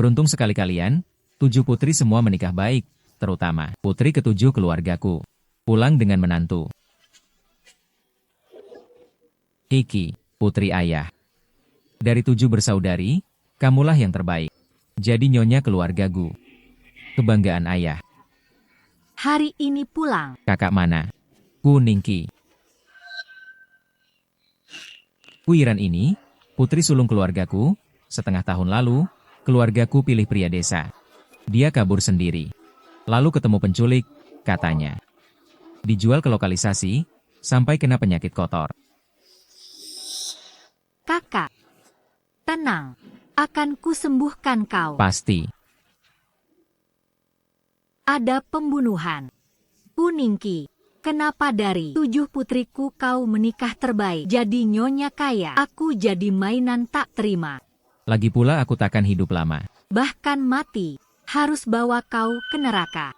Beruntung sekali kalian, 7 putri semua menikah baik, terutama putri ketujuh keluargaku. Pulang dengan menantu. Iki, putri ayah. Dari 7 bersaudari, kamulah yang terbaik. Jadi nyonya keluargaku. Kebanggaan ayah. Hari ini pulang. Kakak mana? Ku Ningki. Kuiran ini, putri sulung keluargaku, setengah tahun lalu, keluargaku pilih pria desa. Dia kabur sendiri. Lalu ketemu penculik, katanya. Dijual ke lokalisasi, sampai kena penyakit kotor. Kakak, tenang. Akan kusembuhkan kau. Pasti. Ada pembunuhan. Kuningki, kenapa dari 7 putriku kau menikah terbaik? Jadi nyonya kaya, aku jadi mainan tak terima. Lagi pula aku takkan hidup lama. Bahkan mati, harus bawa kau ke neraka.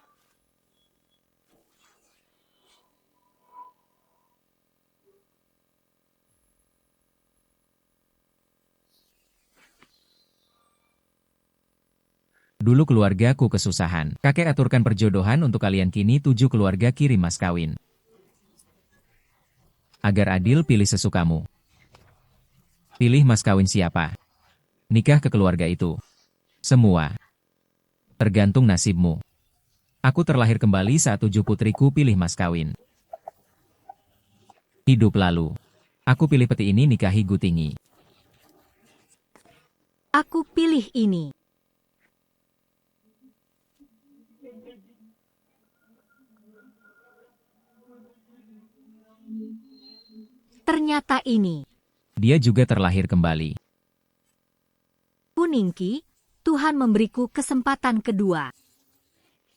Dulu keluargaku kesusahan. Kakek aturkan perjodohan untuk kalian kini 7 keluarga kirim mas kawin. Agar adil pilih sesukamu. Pilih mas kawin siapa? Nikah ke keluarga itu. Semua. Tergantung nasibmu. Aku terlahir kembali saat 7 putriku pilih mas kawin. Hidup lalu. Aku pilih peti ini nikahi Gutingi. Aku pilih ini. Ternyata ini. Dia juga terlahir kembali. Kuningki, Tuhan memberiku kesempatan kedua.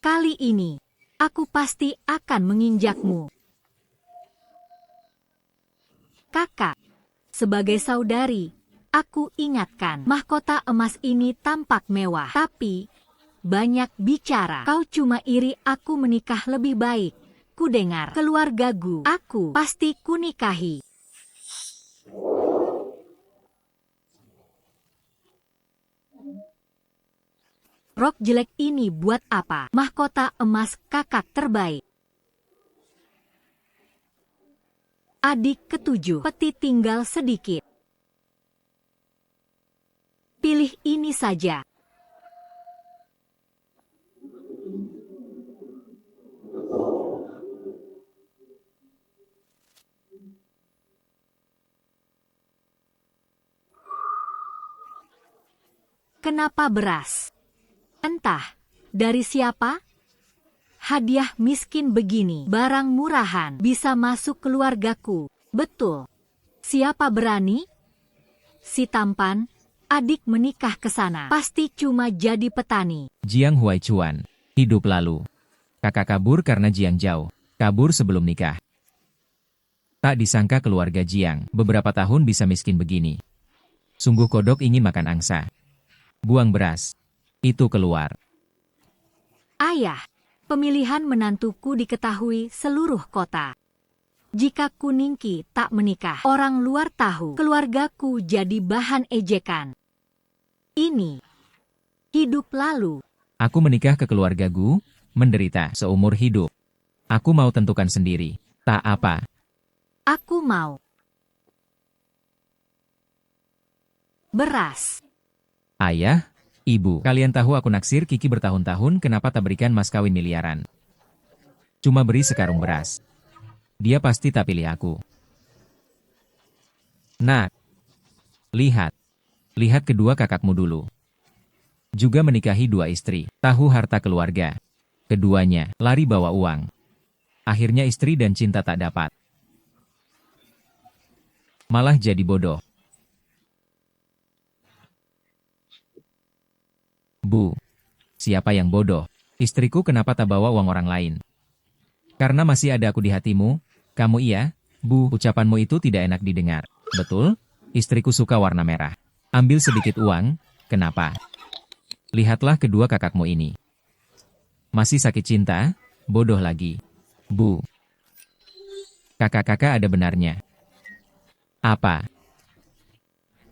Kali ini, aku pasti akan menginjakmu. Kakak, sebagai saudari, aku ingatkan mahkota emas ini tampak mewah. Tapi, banyak bicara. Kau cuma iri aku menikah lebih baik. Kudengar keluargaku, aku pasti kunikahi. Rok jelek ini buat apa? Mahkota emas kakak terbaik. Adik ketujuh, peti tinggal sedikit. Pilih ini saja. Kenapa beras? Entah, dari siapa? Hadiah miskin begini, barang murahan, bisa masuk keluargaku. Betul. Siapa berani? Si tampan, adik menikah ke sana. Pasti cuma jadi petani. Jiang Huaichuan. Hidup lalu. Kakak kabur karena Jiang jauh. Kabur sebelum nikah. Tak disangka keluarga Jiang, beberapa tahun bisa miskin begini. Sungguh kodok ingin makan angsa. Buang beras. Itu keluar. Ayah, pemilihan menantuku diketahui seluruh kota. Jika Kuningki tak menikah, orang luar tahu keluargaku jadi bahan ejekan. Ini hidup lalu. Aku menikah ke keluargaku, menderita seumur hidup. Aku mau tentukan sendiri. Tak apa. Aku mau beras. Ayah, ibu, kalian tahu aku naksir Kiki bertahun-tahun, kenapa tak berikan mas kawin miliaran? Cuma beri sekarung beras. Dia pasti tak pilih aku. Nak, lihat. Lihat kedua kakakmu dulu. Juga menikahi 2 istri, tahu harta keluarga. Keduanya lari bawa uang. Akhirnya istri dan cinta tak dapat. Malah jadi bodoh. Bu, siapa yang bodoh? Istriku kenapa tak bawa uang orang lain? Karena masih ada aku di hatimu. Kamu iya, Bu, ucapanmu itu tidak enak didengar. Betul, istriku suka warna merah. Ambil sedikit uang, kenapa? Lihatlah kedua kakakmu ini. Masih sakit cinta, bodoh lagi. Bu, kakak-kakak ada benarnya. Apa?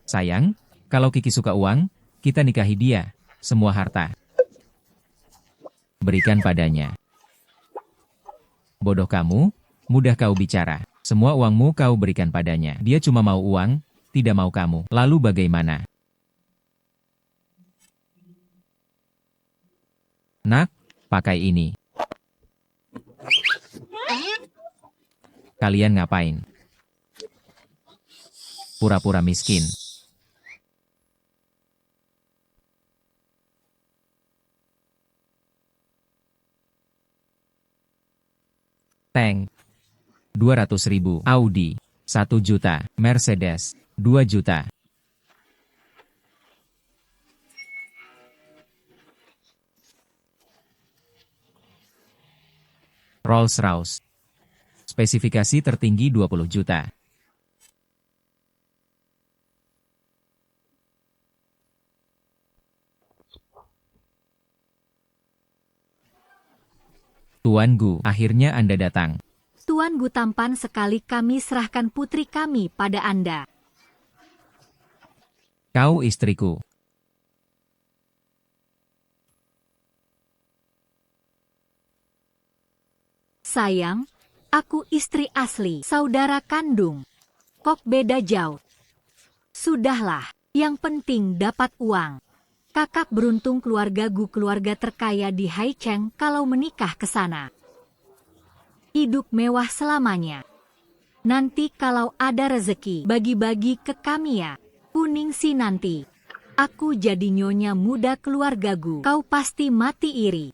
Sayang, kalau Kiki suka uang, kita nikahi dia. semua harta. Berikan padanya. Bodoh kamu, mudah kau bicara. Semua uangmu kau berikan padanya. Dia cuma mau uang, tidak mau kamu. Lalu bagaimana? Nak, pakai ini. Kalian ngapain? Pura-pura miskin. Tank. 200.000. Audi. 1 juta. Mercedes. 2 juta. Rolls-Royce. Spesifikasi tertinggi 20 juta. Tuan Gu, akhirnya Anda datang. Tuan Gu, tampan sekali, kami serahkan putri kami pada Anda. Kau istriku. Sayang, aku istri asli, saudara kandung. Kok beda jauh? Sudahlah, yang penting dapat uang. Kakak beruntung keluarga Gu, keluarga terkaya di Haicheng, kalau menikah ke sana. Hidup mewah selamanya. Nanti kalau ada rezeki, bagi-bagi ke kami ya. Kuning sih nanti. Aku jadi nyonya muda keluarga Gu, kau pasti mati iri.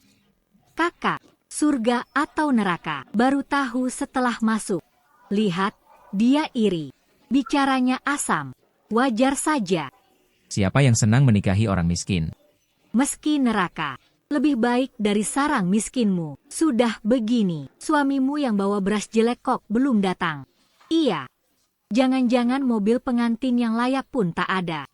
Kakak, surga atau neraka, baru tahu setelah masuk. Lihat, dia iri. Bicaranya asam. Wajar saja. Siapa yang senang menikahi orang miskin? Meski neraka, lebih baik dari sarang miskinmu. Sudah begini, suamimu yang bawa beras jelek kok belum datang. Iya. Jangan-jangan mobil pengantin yang layak pun tak ada.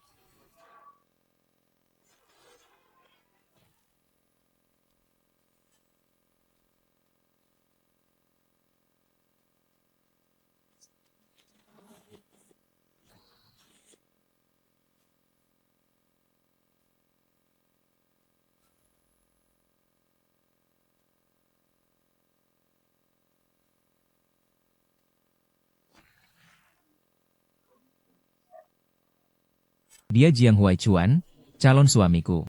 Dia Jiang Huaichuan, calon suamiku.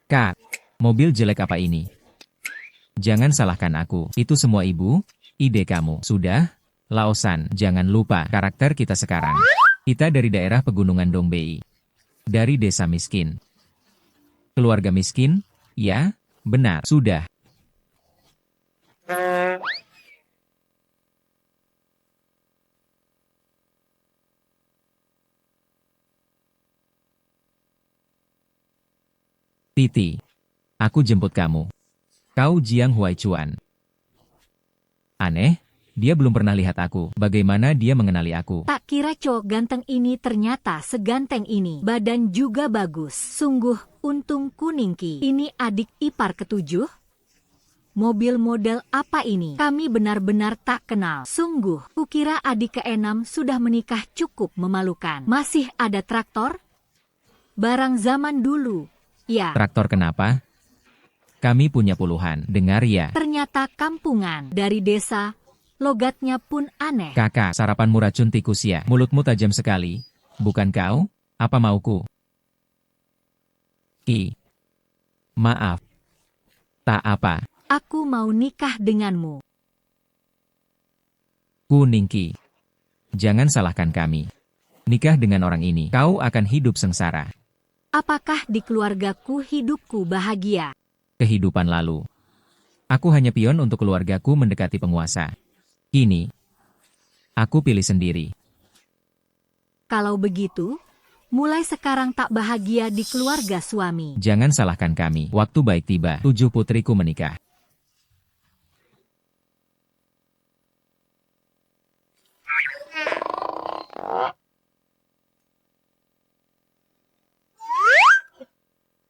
Kak, mobil jelek apa ini? Jangan salahkan aku, itu semua ibu, ide kamu. Sudah, Laosan, jangan lupa karakter kita sekarang. Kita dari daerah pegunungan Dongbei. Dari desa miskin. Keluarga miskin? Ya, benar, sudah. Titi, aku jemput kamu. Kau Jiang Huaichuan. Aneh, dia belum pernah lihat aku. Bagaimana dia mengenali aku? Tak kira cowok ganteng ini ternyata seganteng ini. Badan juga bagus. Sungguh, untung Kuningki. Ini adik ipar ketujuh? Mobil model apa ini? Kami benar-benar tak kenal. Sungguh, kukira adik keenam sudah menikah, cukup memalukan. Masih ada traktor? Barang zaman dulu. Ya. Traktor kenapa? Kami punya puluhan. Dengar ya. Ternyata kampungan. Dari desa, logatnya pun aneh. Kakak, sarapanmu racun tikus ya. Mulutmu tajam sekali. Bukan kau? Apa mauku? Maaf. Tak apa. Aku mau nikah denganmu. Kuningki. Jangan salahkan kami. Nikah dengan orang ini, kau akan hidup sengsara. Apakah di keluargaku hidupku bahagia? Kehidupan lalu. Aku hanya pion untuk keluargaku mendekati penguasa. Kini, aku pilih sendiri. Kalau begitu, mulai sekarang tak bahagia di keluarga suami. Jangan salahkan kami. Waktu baik tiba. 7 putriku menikah.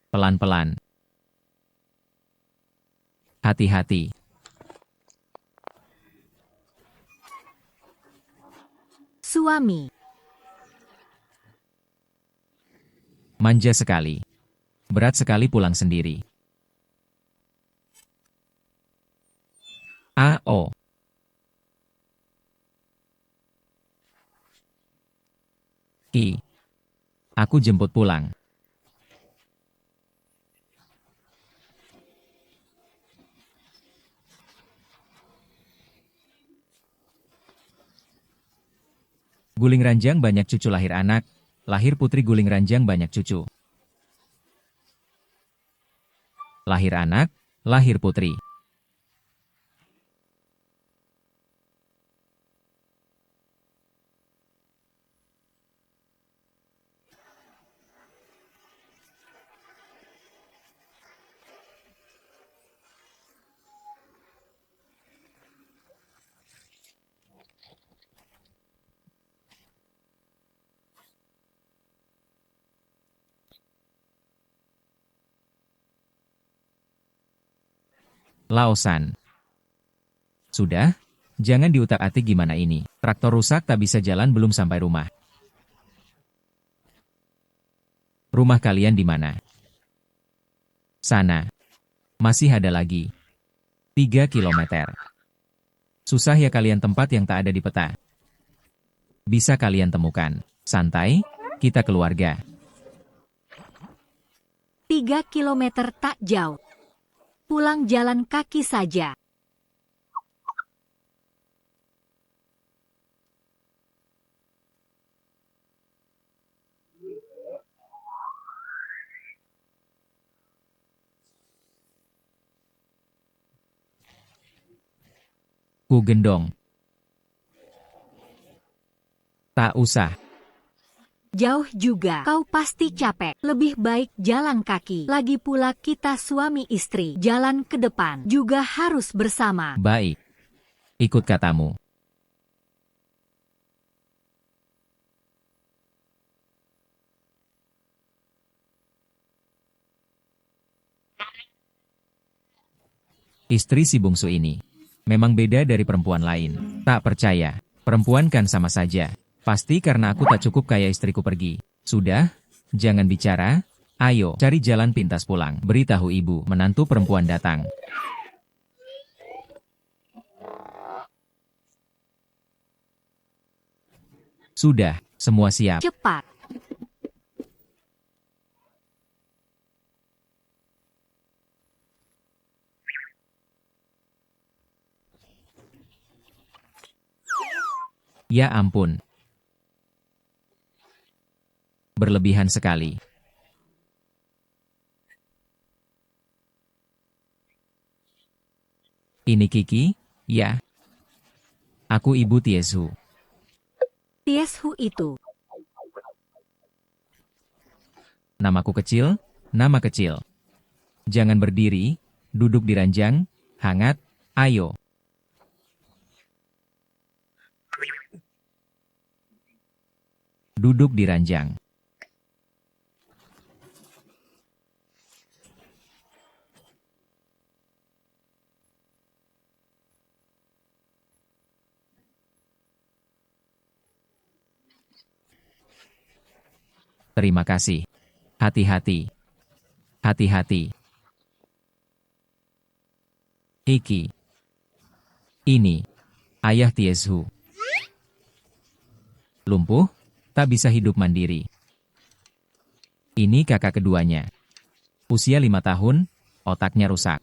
Pelan-pelan. Hati-hati. suami. Manja sekali. Berat sekali pulang sendiri. AO. I. Aku jemput pulang. Guling ranjang banyak cucu lahir anak, lahir putri guling ranjang banyak cucu. Lahir anak, lahir putri. Laosan. Sudah? Jangan diutak-atik gimana ini. Traktor rusak tak bisa jalan belum sampai rumah. Rumah kalian di mana? Sana. Masih ada lagi. 3 kilometer. Susah ya kalian tempat yang tak ada di peta. Bisa kalian temukan. Santai, kita keluarga. 3 kilometer tak jauh. Pulang jalan kaki saja. Ku gendong. Tak usah. Jauh juga, kau pasti capek. Lebih baik jalan kaki. Lagi pula kita suami istri. Jalan ke depan juga harus bersama. Baik. Ikut katamu. Istri si bungsu ini memang beda dari perempuan lain. Tak percaya. Perempuan kan sama saja. Pasti karena aku tak cukup kaya istriku pergi. Sudah, jangan bicara. Ayo, cari jalan pintas pulang. Beritahu ibu, menantu perempuan datang. Sudah, semua siap. Cepat. Ya ampun. Berlebihan sekali. Ini Kiki, ya. Aku ibu Tiesu. Tieshu itu. Namaku kecil, nama kecil. Jangan berdiri, duduk di ranjang, hangat, ayo. Duduk di ranjang. Terima kasih. Hati-hati. Hati-hati. Iki. Ini. Ayah Tiesu. Lumpuh, tak bisa hidup mandiri. Ini kakak keduanya. Usia 5 tahun, otaknya rusak.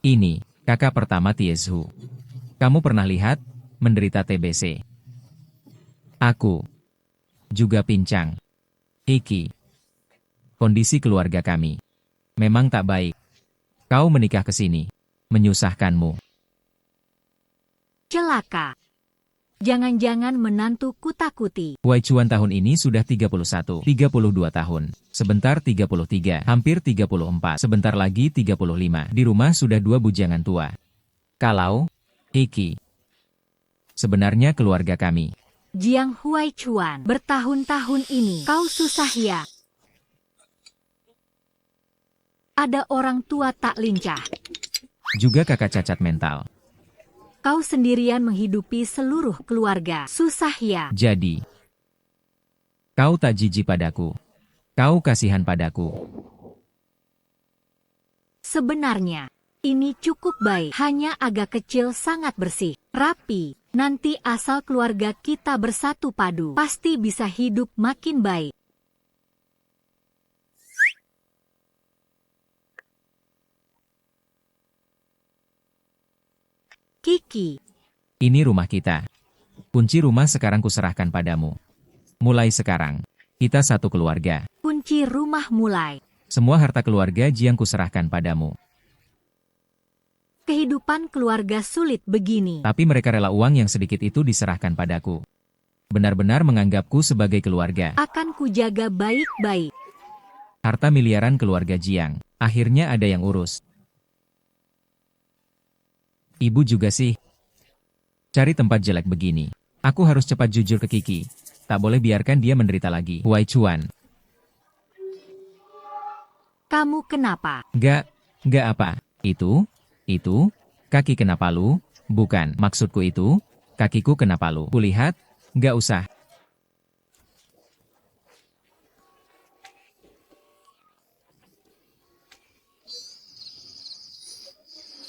Ini, kakak pertama Tiesu. Kamu pernah lihat, menderita TBC. Aku. Juga pincang. Iki. Kondisi keluarga kami. Memang tak baik. Kau menikah ke sini. Menyusahkanmu. Celaka. Jangan-jangan menantu kutakuti. Wai Chuan tahun ini sudah 31, 32 tahun. Sebentar 33, hampir 34, sebentar lagi 35. Di rumah sudah 2 bujangan tua. Kalau, Iki. Sebenarnya keluarga kami. Jiang Huai Chuan, bertahun-tahun ini kau susah ya. Ada orang tua tak lincah. Juga kakak cacat mental. Kau sendirian menghidupi seluruh keluarga. Susah ya? Jadi, kau tak jijik padaku. Kau kasihan padaku. Sebenarnya, ini cukup baik. Hanya agak kecil, sangat bersih. Rapi. Nanti asal keluarga kita bersatu padu, pasti bisa hidup makin baik. Kiki, Ini rumah kita. Kunci rumah sekarang kuserahkan padamu. Mulai sekarang, kita satu keluarga. kunci rumah mulai. Semua harta keluarga Jiang kuserahkan padamu. Kehidupan keluarga sulit begini. Tapi mereka rela uang yang sedikit itu diserahkan padaku. Benar-benar menganggapku sebagai keluarga. Akan kujaga baik-baik. Harta miliaran keluarga Jiang. Akhirnya ada yang urus. Ibu juga sih. Cari tempat jelek begini. Aku harus cepat jujur ke Kiki. Tak boleh biarkan dia menderita lagi. Wai Chuan. Kamu kenapa? Gak apa. Itu, kaki kena palu. Bukan, maksudku itu, kakiku kena palu. Kulihat, gak usah.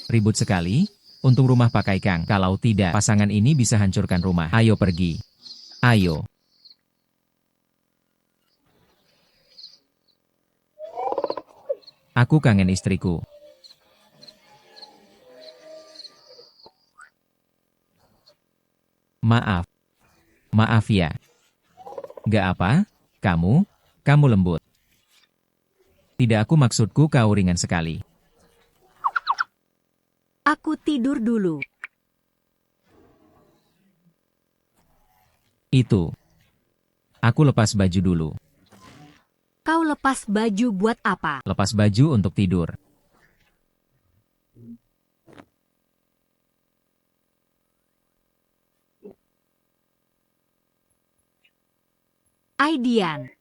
Ribut sekali. Untung rumah pakai Kang. Kalau tidak, pasangan ini bisa hancurkan rumah. Ayo pergi. Ayo. Aku kangen istriku. Maaf. Maaf ya. Gak apa, kamu lembut. Tidak, aku maksudku kau ringan sekali. Aku tidur dulu. Itu. Aku lepas baju dulu. Kau lepas baju buat apa? Lepas baju untuk tidur. Aidian.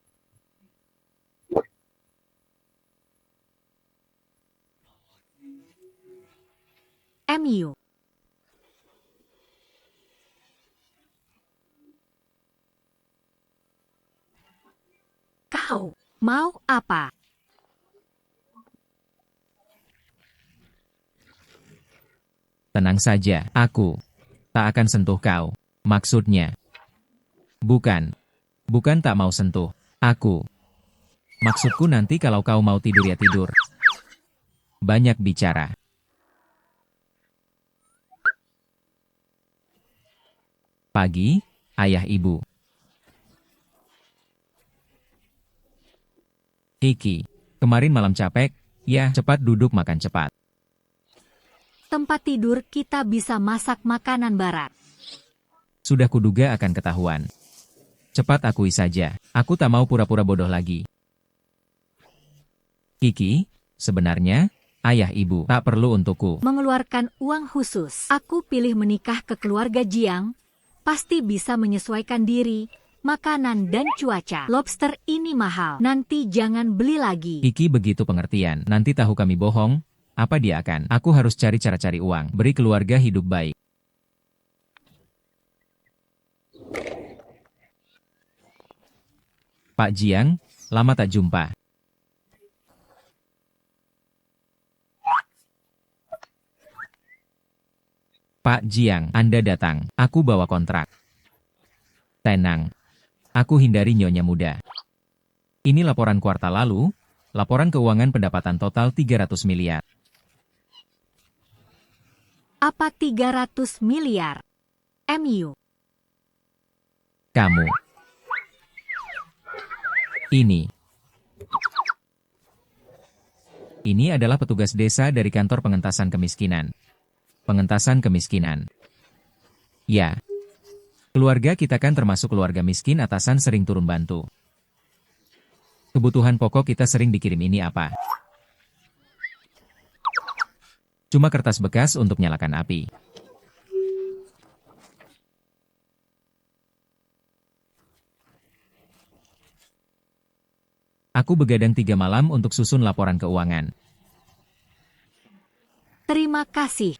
MU. Kau mau apa? Tenang saja, aku tak akan sentuh kau. Maksudnya, bukan tak mau sentuh. Maksudku nanti kalau kau mau tidur ya tidur. Banyak bicara. Pagi, ayah ibu. Kiki, kemarin malam capek, ya cepat duduk makan cepat. Tempat tidur kita bisa masak makanan barat. Sudah kuduga akan ketahuan. Cepat akui saja, aku tak mau pura-pura bodoh lagi. Kiki, sebenarnya, ayah ibu tak perlu untukku. Mengeluarkan uang khusus. Aku pilih menikah ke keluarga Jiang. Pasti bisa menyesuaikan diri, makanan dan cuaca. Lobster ini mahal. Nanti jangan beli lagi. Kiki begitu pengertian, nanti tahu kami bohong, apa dia akan? Aku harus cari cara cari uang, beri keluarga hidup baik. Pak Jiang, lama tak jumpa. Pak Jiang, Anda datang. Aku bawa kontrak. Tenang. Aku hindari nyonya muda. Ini laporan kuartal lalu, laporan keuangan pendapatan total 300 miliar. Apa 300 miliar? MU. Kamu. Ini. Ini adalah petugas desa dari kantor pengentasan kemiskinan. Pengentasan kemiskinan. Ya. Keluarga kita kan termasuk keluarga miskin, atasan sering turun bantu. Kebutuhan pokok kita sering dikirim, ini apa? Cuma kertas bekas untuk nyalakan api. Aku begadang 3 malam untuk susun laporan keuangan. Terima kasih.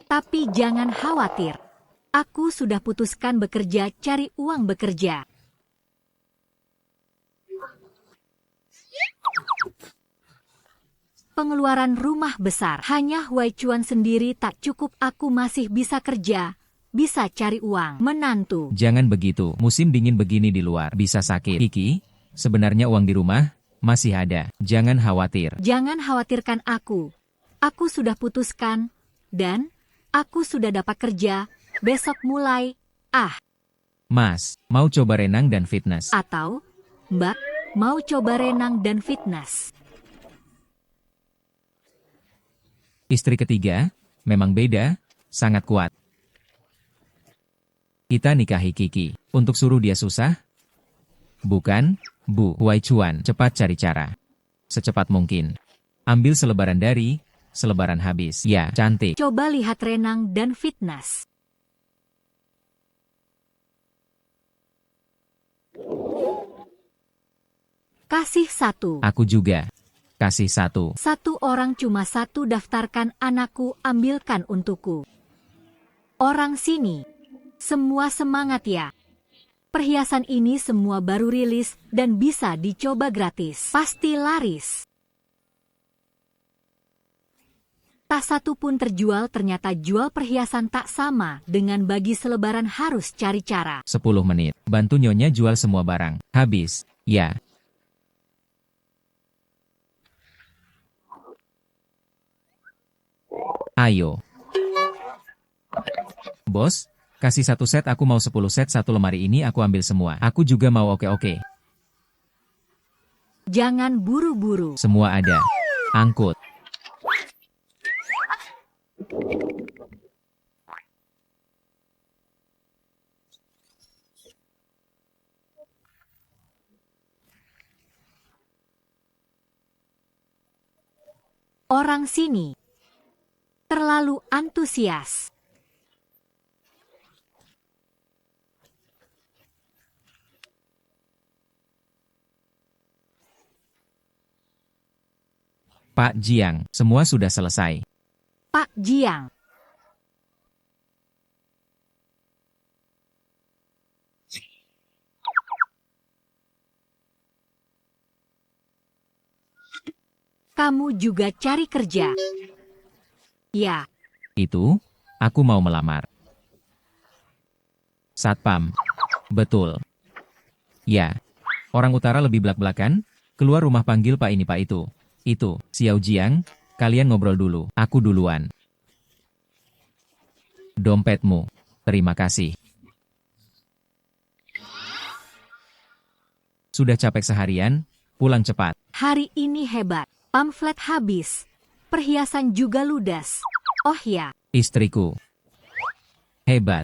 Tapi jangan khawatir. Aku sudah putuskan bekerja cari uang bekerja. Pengeluaran rumah besar. Hanya Wei Chuan sendiri tak cukup, aku masih bisa kerja, bisa cari uang. Menantu. Jangan begitu, musim dingin begini di luar, bisa sakit. Kiki, sebenarnya uang di rumah masih ada. Jangan khawatir. Jangan khawatirkan aku. Aku sudah putuskan, dan aku sudah dapat kerja, besok mulai. Mas, mau coba renang dan fitness? Atau, Mbak, mau coba renang dan fitness? Istri ketiga, memang beda, sangat kuat. Kita nikahi Kiki, untuk suruh dia susah? Bukan, Bu. Wei Chuan, cepat cari cara. Secepat mungkin. Ambil selebaran dari, selebaran habis. Ya, cantik. Coba lihat renang dan fitness. Kasih satu. Aku juga. Kasih satu. Satu orang cuma satu, daftarkan anakku, ambilkan untukku. Orang sini. Semua semangat ya. Perhiasan ini semua baru rilis dan bisa dicoba gratis. Pasti laris. Tak satu pun terjual, ternyata jual perhiasan tak sama dengan bagi selebaran, harus cari cara. 10 menit. Bantu nyonya jual semua barang. Habis. Ya. Ayo. Bos, kasih satu set, aku mau 10 set, satu lemari ini aku ambil semua. Aku juga mau. Oke. Jangan buru-buru. Semua ada. Angkut. Orang sini terlalu antusias. Pak Jiang, semua sudah selesai. Pak Jiang. Kamu juga cari kerja? Ya. Itu, aku mau melamar. Satpam. Betul. Ya. Orang utara lebih belak-belakan, keluar rumah panggil Pak ini Pak itu. Itu, Xiao Jiang, kalian ngobrol dulu, aku duluan. Dompetmu. Terima kasih. Sudah capek seharian, pulang cepat. Hari ini hebat. Pamflet habis. Perhiasan juga ludas. Oh ya. Istriku. Hebat.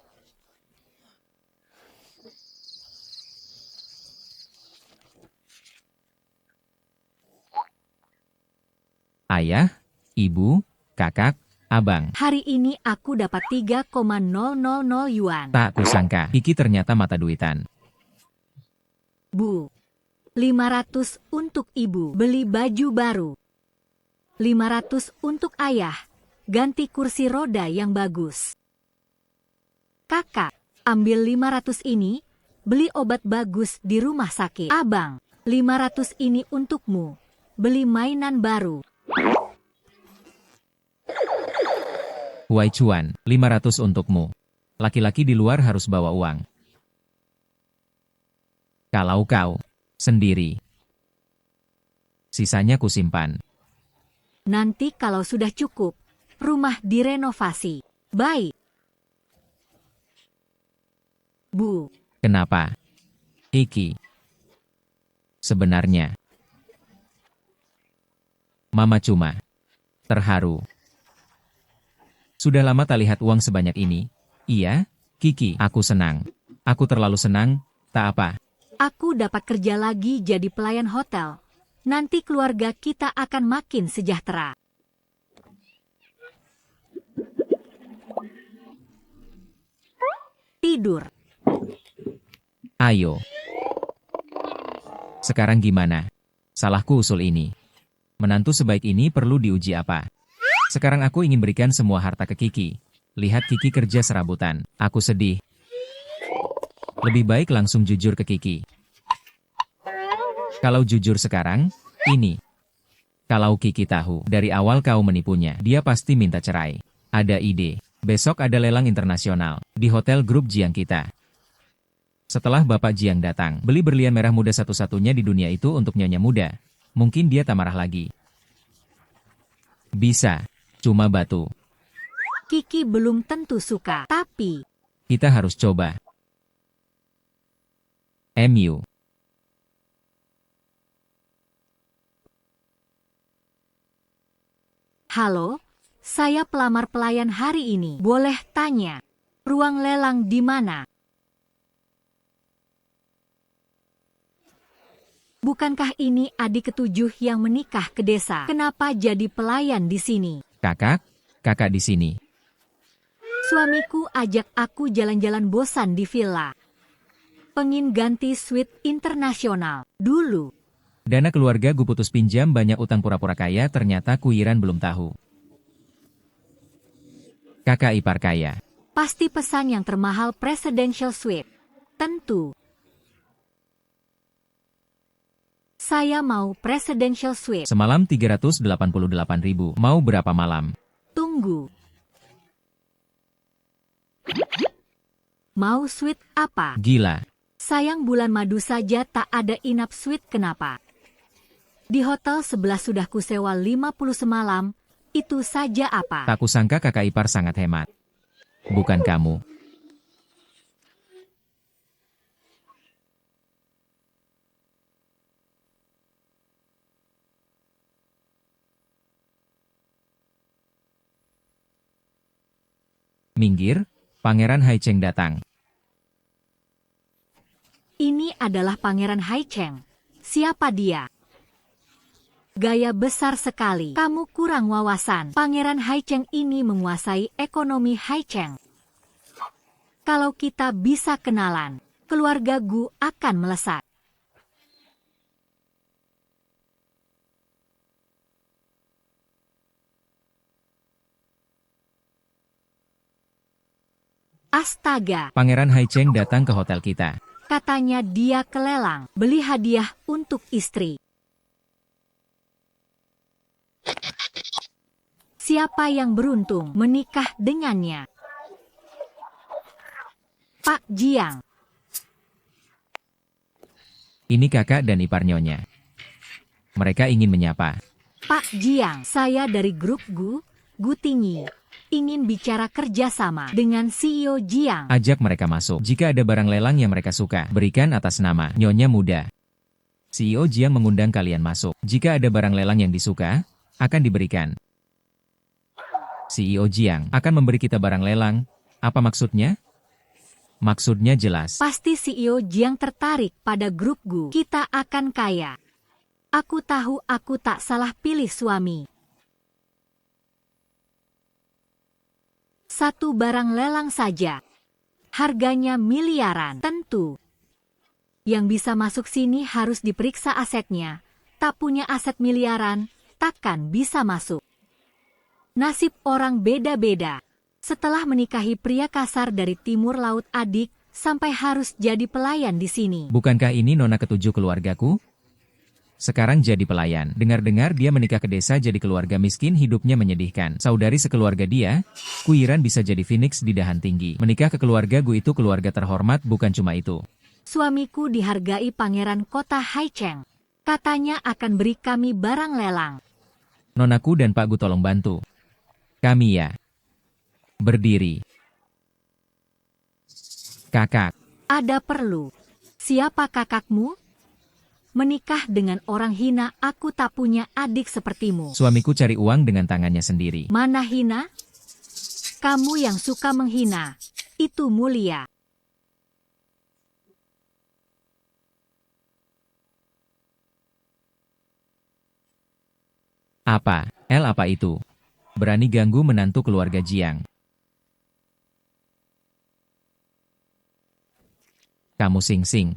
Ayah, ibu, kakak, abang. Hari ini aku dapat 3,000 yuan. Tak kusangka, Kiki ternyata mata duitan. Bu. 500 untuk ibu. Beli baju baru. 500 untuk ayah. Ganti kursi roda yang bagus. Kakak, ambil 500 ini. Beli obat bagus di rumah sakit. Abang, 500 ini untukmu. Beli mainan baru. Wei Chuan, 500 untukmu. Laki-laki di luar harus bawa uang. Kalau kau sendiri, sisanya kusimpan. Nanti kalau sudah cukup, rumah direnovasi. Baik. Bu. Kenapa? Iki. Sebenarnya, Mama cuma terharu. Sudah lama tak lihat uang sebanyak ini. Iya, Kiki, aku senang. Aku terlalu senang, tak apa. Aku dapat kerja lagi jadi pelayan hotel. Nanti keluarga kita akan makin sejahtera. Tidur. Ayo. Sekarang gimana? Salahku usul ini. Menantu sebaik ini perlu diuji apa? Sekarang aku ingin berikan semua harta ke Kiki. Lihat Kiki kerja serabutan. Aku sedih. Lebih baik langsung jujur ke Kiki. Kalau jujur sekarang, ini. Kalau Kiki tahu, dari awal kau menipunya, dia pasti minta cerai. Ada ide. Besok ada lelang internasional, di hotel grup Jiang kita. Setelah Bapak Jiang datang, beli berlian merah muda satu-satunya di dunia itu untuk nyonya muda. Mungkin dia tak marah lagi. Bisa. Cuma batu. Kiki belum tentu suka, tapi Kita harus coba. MU. halo, saya pelamar pelayan hari ini. Boleh tanya, ruang lelang di mana? Bukankah ini adik ketujuh yang menikah ke desa? Kenapa jadi pelayan di sini? Kakak di sini. Suamiku ajak aku jalan-jalan bosan di villa. Pengin ganti suite internasional. Dulu, Dana keluarga gue putus pinjam banyak utang pura-pura kaya ternyata kuiran belum tahu. Kakak ipar kaya. pasti pesan yang termahal presidential suite. Tentu. Saya mau presidential suite. Semalam 388.000. Mau berapa malam? Tunggu. Mau suite apa? Gila. Sayang bulan madu saja tak ada inap suite kenapa? Di hotel sebelah sudah kusewa 50 semalam, itu saja apa? Tak kusangka kakak ipar sangat hemat. Bukan kamu. Minggir, Pangeran Haicheng datang. Ini adalah Pangeran Haicheng. Siapa dia? Gaya besar sekali. Kamu kurang wawasan. Pangeran Haicheng ini menguasai ekonomi Haicheng. Kalau kita bisa kenalan, keluarga Gu akan melesat. Astaga, Pangeran Haicheng datang ke hotel kita. katanya dia kelelang, beli hadiah untuk istri. Siapa yang beruntung menikah dengannya? Pak Jiang. Ini kakak dan ipar nyonya. Mereka ingin menyapa. Pak Jiang, saya dari grup Gu Tinggi. Ingin bicara kerjasama dengan CEO Jiang. Ajak mereka masuk. Jika ada barang lelang yang mereka suka, berikan atas nama Nyonya Muda. CEO Jiang mengundang kalian masuk. Jika ada barang lelang yang disuka, akan diberikan. CEO Jiang akan memberi kita barang lelang. Apa maksudnya? Maksudnya jelas. Pasti CEO Jiang tertarik pada grup Gu. Kita akan kaya. Aku tahu aku tak salah pilih suami. Satu barang lelang saja. Harganya miliaran. Tentu. Yang bisa masuk sini harus diperiksa asetnya. Tak punya aset miliaran, takkan bisa masuk. Nasib orang beda-beda. Setelah menikahi pria kasar dari timur laut adik, sampai harus jadi pelayan di sini. Bukankah ini nona ketujuh keluargaku? Sekarang jadi pelayan. Dengar-dengar dia menikah ke desa jadi keluarga miskin, hidupnya menyedihkan. Saudari sekeluarga dia, kuiran bisa jadi phoenix di dahan tinggi. Menikah ke keluarga Gu itu keluarga terhormat, bukan cuma itu. Suamiku dihargai pangeran kota Haicheng. Katanya akan beri kami barang lelang. Nonaku dan Pak Gu tolong bantu. Kami ya. Berdiri. Kakak. Ada perlu. Siapa kakakmu? Menikah dengan orang hina, aku tak punya adik sepertimu. Suamiku cari uang dengan tangannya sendiri. Mana hina? Kamu yang suka menghina. Itu mulia. Apa? Apa itu? Berani ganggu menantu keluarga Jiang. Kamu sing-sing.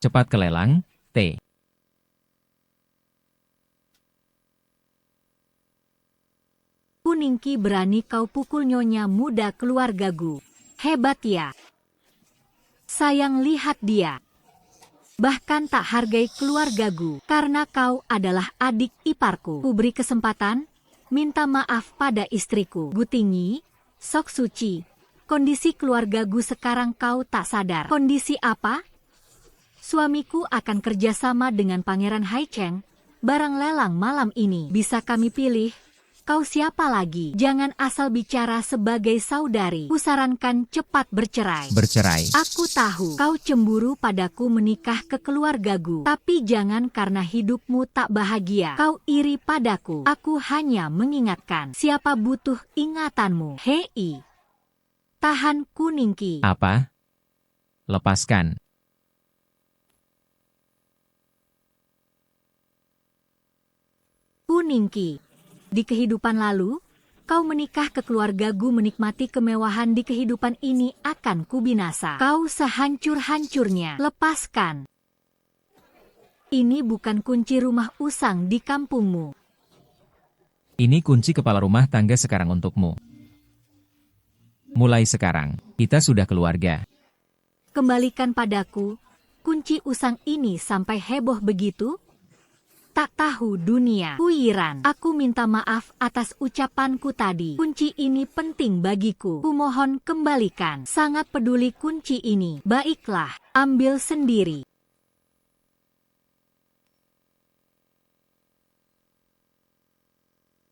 Cepat ke lelang, T. Kuningki, berani kau pukul nyonya muda keluargaku. Hebat ya. Sayang, lihat dia. Bahkan tak hargai keluargaku, karena kau adalah adik iparku. Kuberi kesempatan, minta maaf pada istriku. Gutingyi, Sok Suci, kondisi keluargaku sekarang kau tak sadar. Kondisi apa? Suamiku akan kerjasama dengan Pangeran Haicheng, barang lelang malam ini. Bisa kami pilih? Kau siapa lagi? Jangan asal bicara sebagai saudari. Kusarankan cepat bercerai. Bercerai. Aku tahu kau cemburu padaku menikah ke keluargaku. Tapi jangan karena hidupmu tak bahagia. Kau iri padaku. Aku hanya mengingatkan. Siapa butuh ingatanmu? Hei. Tahan, Kuningki. Apa? Lepaskan. Kuningki. Di kehidupan lalu, kau menikah ke keluargaku, menikmati kemewahan. Di kehidupan ini akan kubinasa. Kau sehancur-hancurnya. Lepaskan. Ini bukan kunci rumah usang di kampungmu. Ini kunci kepala rumah tangga sekarang untukmu. Mulai sekarang, kita sudah keluarga. Kembalikan padaku kunci usang ini. Sampai heboh begitu? Tak tahu dunia. Huiran, aku minta maaf atas ucapanku tadi. Kunci ini penting bagiku. Kumohon kembalikan. Sangat peduli kunci ini. Baiklah, ambil sendiri.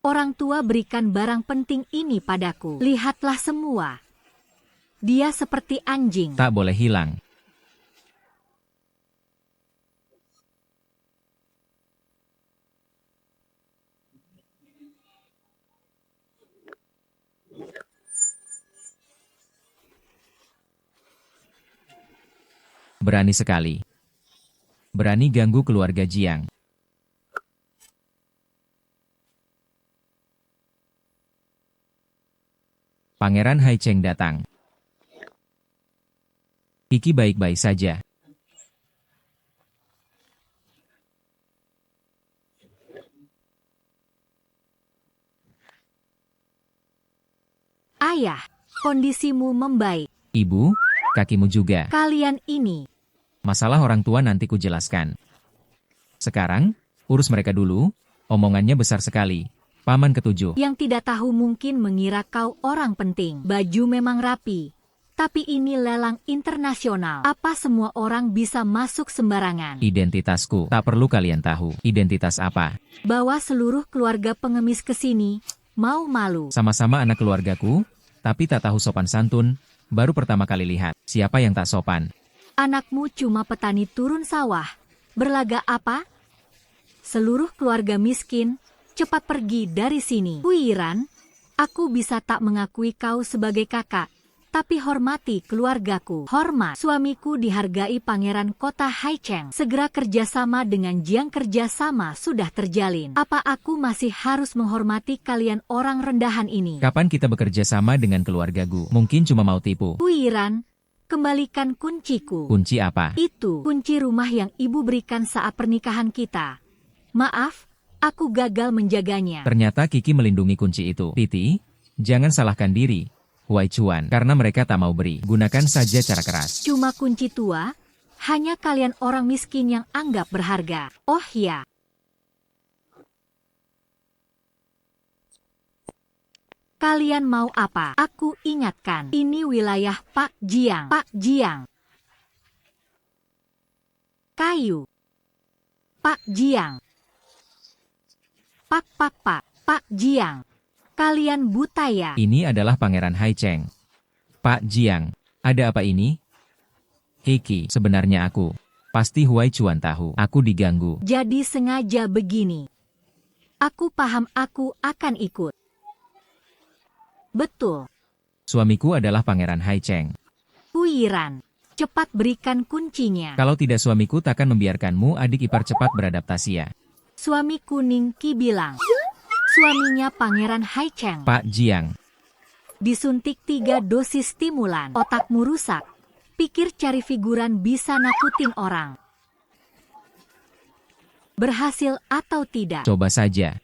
Orang tua berikan barang penting ini padaku. Lihatlah semua. Dia seperti anjing. Tak boleh hilang. Berani sekali. Berani ganggu keluarga Jiang. Pangeran Haicheng datang. Kiki baik-baik saja. Ayah, kondisimu membaik. Ibu, kakimu juga. Kalian ini. Masalah orang tua nanti kujelaskan. Sekarang, urus mereka dulu. Omongannya besar sekali. Paman ketujuh. Yang tidak tahu mungkin mengira kau orang penting. Baju memang rapi. Tapi ini lelang internasional. Apa semua orang bisa masuk sembarangan? Identitasku. Tak perlu kalian tahu. Identitas apa? Bawa seluruh keluarga pengemis ke sini. Mau malu. Sama-sama anak keluargaku, tapi tak tahu sopan santun. Baru pertama kali lihat. Siapa yang tak sopan? Anakmu cuma petani turun sawah. Berlaga apa? Seluruh keluarga miskin, cepat pergi dari sini. Huiran, aku bisa tak mengakui kau sebagai kakak, tapi hormati keluargaku. Hormat. Suamiku dihargai Pangeran Kota Haicheng. Segera kerjasama dengan Jiang. Kerjasama sudah terjalin. Apa aku masih harus menghormati kalian orang rendahan ini? Kapan kita bekerja sama dengan keluargaku? Mungkin cuma mau tipu. Huiran, kembalikan kunciku. Kunci apa? Itu kunci rumah yang ibu berikan saat pernikahan kita. Maaf, aku gagal menjaganya. Ternyata Kiki melindungi kunci itu. Titi, jangan salahkan diri, Huai Chuan, karena mereka tak mau beri. Gunakan saja cara keras. Cuma kunci tua, hanya kalian orang miskin yang anggap berharga. Oh ya. Kalian mau apa? Aku ingatkan, ini wilayah Pak Jiang. Pak Jiang. Kayu. Pak Jiang. Pak Jiang. Kalian buta ya? Ini adalah Pangeran Haicheng. Pak Jiang, ada apa ini? Kiki, sebenarnya aku. Pasti Huai Chuan tahu. Aku diganggu. Jadi sengaja begini. Aku paham, aku akan ikut. Betul. Suamiku adalah Pangeran Haicheng. Huiran, cepat berikan kuncinya. Kalau tidak suamiku takkan membiarkanmu adik ipar cepat beradaptasi ya. Suami kuning Ki bilang. Suaminya Pangeran Haicheng. Pak Jiang. Disuntik 3 dosis stimulan. Otakmu rusak. Pikir cari figuran bisa nakutin orang. Berhasil atau tidak? Coba saja.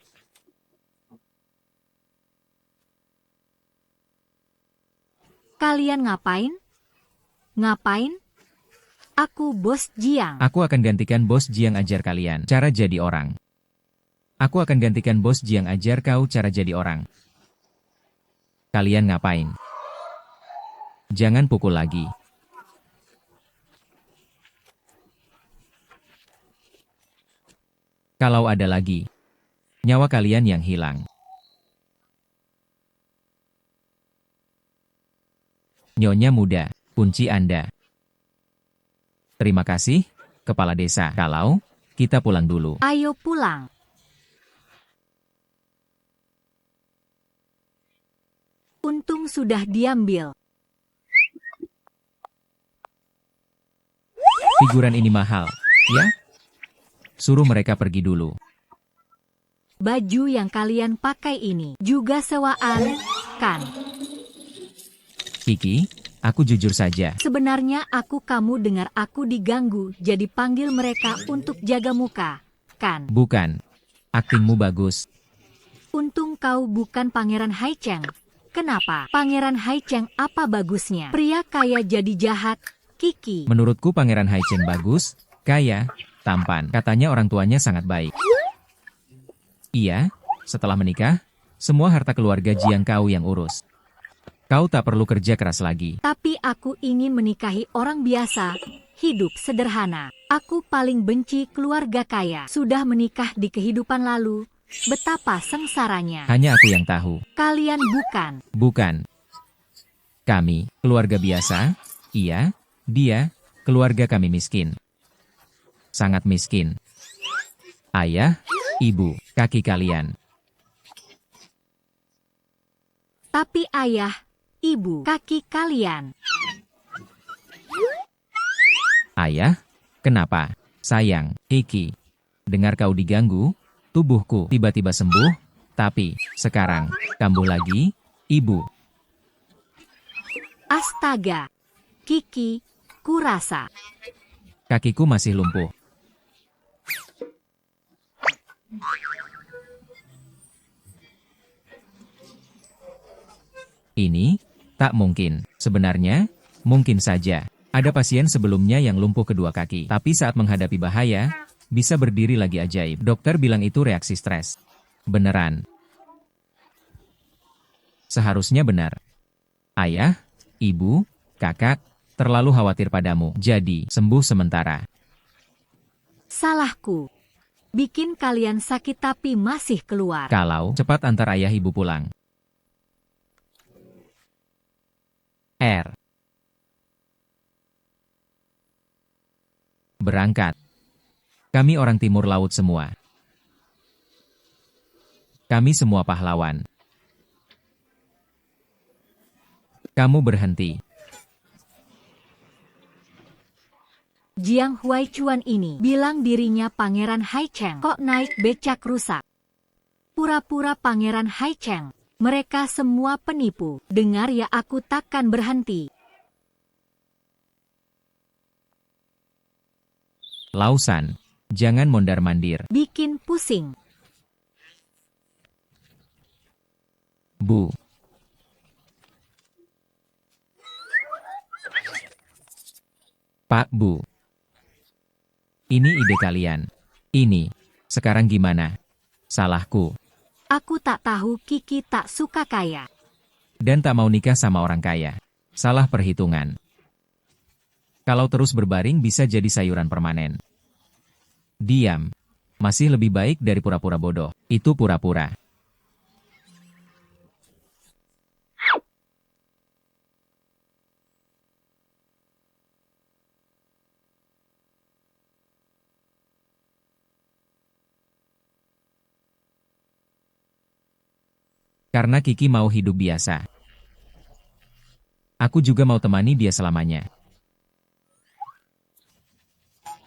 Kalian ngapain? Ngapain? Aku Bos Jiang. Aku akan gantikan Bos Jiang ajar kalian cara jadi orang. Aku akan gantikan Bos Jiang ajar kau cara jadi orang. Kalian ngapain? Jangan pukul lagi. Kalau ada lagi, nyawa kalian yang hilang. Nyonya muda, kunci Anda. Terima kasih, Kepala Desa. Kalau, kita pulang dulu. Ayo pulang. Untung sudah diambil. Figuran ini mahal, ya? Suruh mereka pergi dulu. Baju yang kalian pakai ini juga sewaan, kan? Kiki, aku jujur saja. Sebenarnya kamu dengar aku diganggu, jadi panggil mereka untuk jaga muka, kan? Bukan. Aktingmu bagus. Untung kau bukan Pangeran Haicheng. Kenapa? Pangeran Haicheng apa bagusnya? Pria kaya jadi jahat, Kiki. Menurutku Pangeran Haicheng bagus, kaya, tampan. Katanya orang tuanya sangat baik. Iya, setelah menikah, semua harta keluarga Jiang kau yang urus. Kau tak perlu kerja keras lagi. Tapi aku ingin menikahi orang biasa, hidup sederhana. Aku paling benci keluarga kaya. Sudah menikah di kehidupan lalu, betapa sengsaranya. Hanya aku yang tahu. Kalian bukan. Bukan. Kami, keluarga biasa. Iya, dia, keluarga kami miskin. Sangat miskin. Ayah, ibu, kaki kalian. Tapi ayah, ibu, kaki kalian. Ayah, kenapa? Sayang, Kiki. Dengar kau diganggu, tubuhku tiba-tiba sembuh, tapi sekarang kambuh lagi, ibu. Astaga. Kiki, kurasa. Kakiku masih lumpuh. Ini tak mungkin. Sebenarnya, mungkin saja. Ada pasien sebelumnya yang lumpuh kedua kaki. Tapi saat menghadapi bahaya, bisa berdiri lagi ajaib. Dokter bilang itu reaksi stres. Beneran. Seharusnya benar. Ayah, ibu, kakak, terlalu khawatir padamu. Jadi, sembuh sementara. Salahku. Bikin kalian sakit tapi masih keluar. Kalau cepat antar ayah ibu pulang. R. Berangkat. Kami orang timur laut semua. Kami semua pahlawan. Kamu berhenti. Jiang Huaichuan ini bilang dirinya Pangeran Haicheng. Kok naik becak rusak? Pura-pura Pangeran Haicheng. Mereka semua penipu. Dengar ya, aku takkan berhenti. Lausan, jangan mondar-mandir. Bikin pusing. Bu. Pak Bu. Ini ide kalian. Ini. Sekarang gimana? Salahku. Aku tak tahu, Kiki tak suka kaya. Dan tak mau nikah sama orang kaya. Salah perhitungan. Kalau terus berbaring bisa jadi sayuran permanen. Diam. Masih lebih baik dari pura-pura bodoh. Itu pura-pura. Karena Kiki mau hidup biasa. Aku juga mau temani dia selamanya.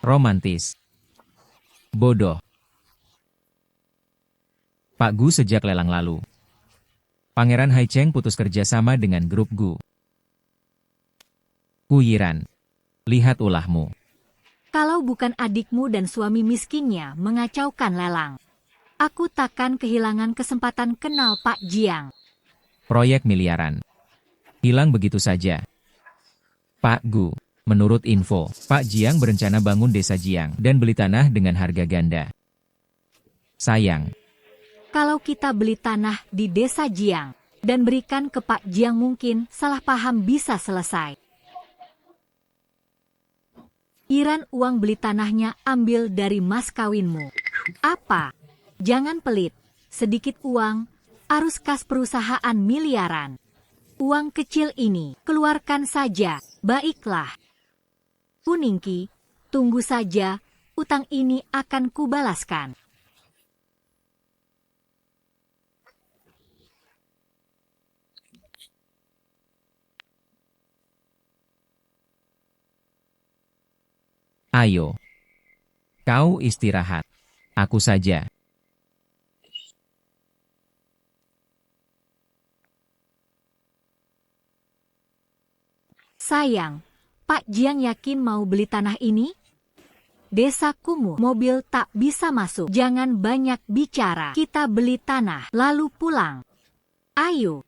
Romantis. Bodoh. Pak Gu sejak lelang lalu. Pangeran Haicheng putus kerjasama dengan grup Gu. Kuyiran. Lihat ulahmu. Kalau bukan adikmu dan suami miskinnya mengacaukan lelang, aku takkan kehilangan kesempatan kenal Pak Jiang. Proyek miliaran. Hilang begitu saja. Pak Gu, menurut info, Pak Jiang berencana bangun desa Jiang dan beli tanah dengan harga ganda. Sayang, Kalau kita beli tanah di desa Jiang dan berikan ke Pak Jiang mungkin salah paham bisa selesai. Iran uang beli tanahnya ambil dari mas kawinmu. Apa? Jangan pelit. Sedikit uang, arus kas perusahaan miliaran. Uang kecil ini, keluarkan saja, baiklah. Kuningki, tunggu saja, utang ini akan kubalaskan. ayo. Kau istirahat. Aku saja. Sayang, Pak Jiang yakin mau beli tanah ini? Desa kumuh, mobil tak bisa masuk. Jangan banyak bicara. Kita beli tanah, lalu pulang. Ayo.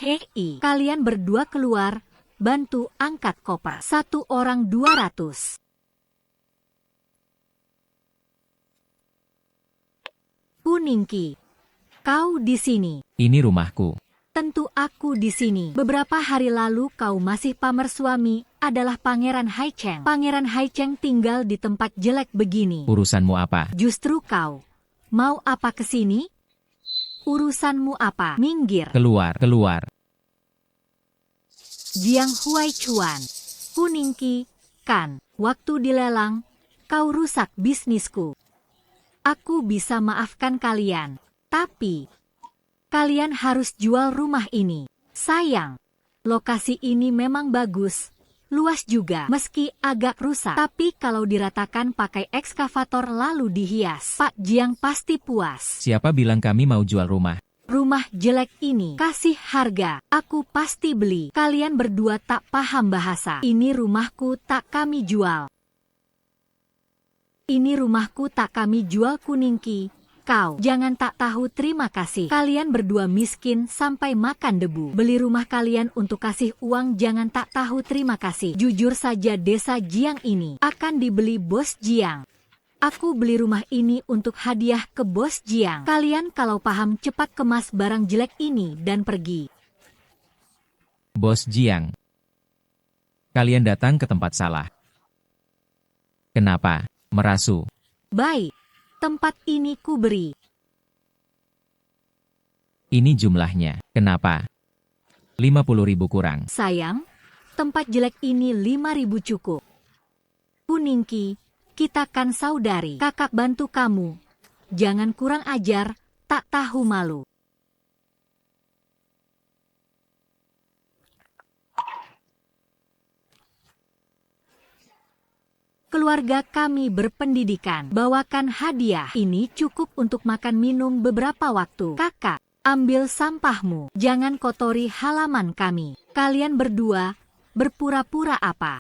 Hei, kalian berdua keluar, bantu angkat koper. 1 orang 200. Kuningki, kau di sini. Ini rumahku. Tentu aku di sini. Beberapa hari lalu kau masih pamer suami adalah Pangeran Haicheng. Pangeran Haicheng tinggal di tempat jelek begini. Urusanmu apa? Justru kau. Mau apa ke sini? Urusanmu apa? Minggir. Keluar, keluar. Jiang Huai Chuan. Kuningki, kan, waktu dilelang, kau rusak bisnisku. Aku bisa maafkan kalian, tapi kalian harus jual rumah ini. Sayang, lokasi ini memang bagus, luas juga meski agak rusak. Tapi kalau diratakan pakai ekskavator lalu dihias, Pak Jiang pasti puas. Siapa bilang kami mau jual rumah? Rumah jelek ini, kasih harga, aku pasti beli. Kalian berdua tak paham bahasa. Ini rumahku tak kami jual. Ini rumahku tak kami jual Kuningki. Kau, jangan tak tahu terima kasih. Kalian berdua miskin sampai makan debu. Beli rumah kalian untuk kasih uang jangan tak tahu terima kasih. Jujur saja desa Jiang ini akan dibeli bos Jiang. Aku beli rumah ini untuk hadiah ke bos Jiang. Kalian kalau paham cepat kemas barang jelek ini dan pergi. Bos Jiang. Kalian datang ke tempat salah. Kenapa? Merasu. Baik, tempat ini ku beri. Ini jumlahnya. Kenapa? 50.000 kurang. Sayang, tempat jelek ini 5.000 cukup. Kuningki, kita kan saudari. Kakak bantu kamu. Jangan kurang ajar, tak tahu malu. Keluarga kami berpendidikan. Bawakan hadiah. Ini cukup untuk makan minum beberapa waktu. Kakak, ambil sampahmu. Jangan kotori halaman kami. Kalian berdua, berpura-pura apa?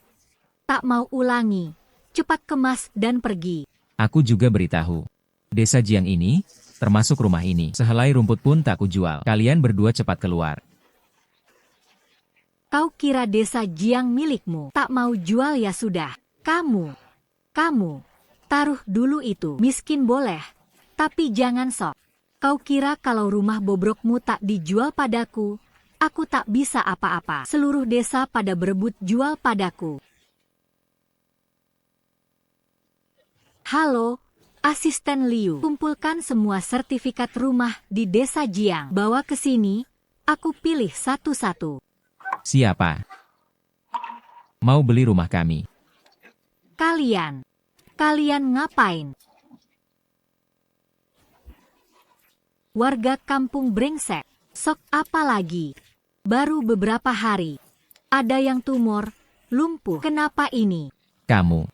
Tak mau ulangi. Cepat kemas dan pergi. Aku juga beritahu. Desa Jiang ini, termasuk rumah ini. Sehelai rumput pun tak kujual. Kalian berdua cepat keluar. Kau kira desa Jiang milikmu? Tak mau jual ya sudah. Kamu, taruh dulu itu. Miskin boleh, tapi jangan sok. Kau kira kalau rumah bobrokmu tak dijual padaku, aku tak bisa apa-apa. Seluruh desa pada berebut jual padaku. Halo, asisten Liu. Kumpulkan semua sertifikat rumah di desa Jiang. Bawa ke sini, aku pilih satu-satu. Siapa? Mau beli rumah kami. Kalian ngapain? Warga kampung brengsek, sok apa lagi? Baru beberapa hari. Ada yang tumor, lumpuh. Kenapa ini? Kamu.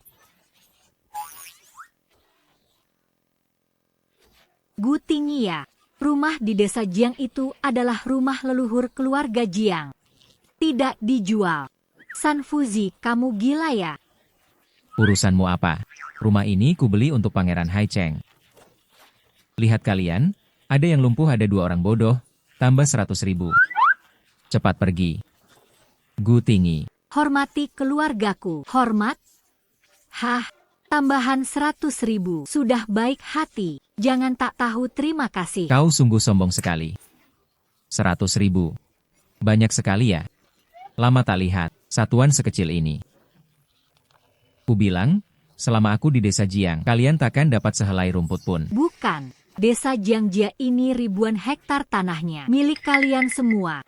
Gutingia, rumah di desa Jiang itu adalah rumah leluhur keluarga Jiang. Tidak dijual. Sanfuzi, kamu gila ya? Urusanmu apa? Rumah ini kubeli untuk Pangeran Haicheng. Lihat kalian, ada yang lumpuh, ada 2 orang bodoh, tambah 100.000. Cepat pergi. Gu tinggi. Hormati keluargaku. Hormat? Hah, tambahan 100.000. Sudah baik hati. Jangan tak tahu terima kasih. Kau sungguh sombong sekali. 100.000. Banyak sekali ya. Lama tak lihat, satuan sekecil ini. Ku bilang, selama aku di desa Jiang, kalian takkan dapat sehelai rumput pun. Bukan. Desa Jiangjia ini ribuan hektar tanahnya. Milik kalian semua.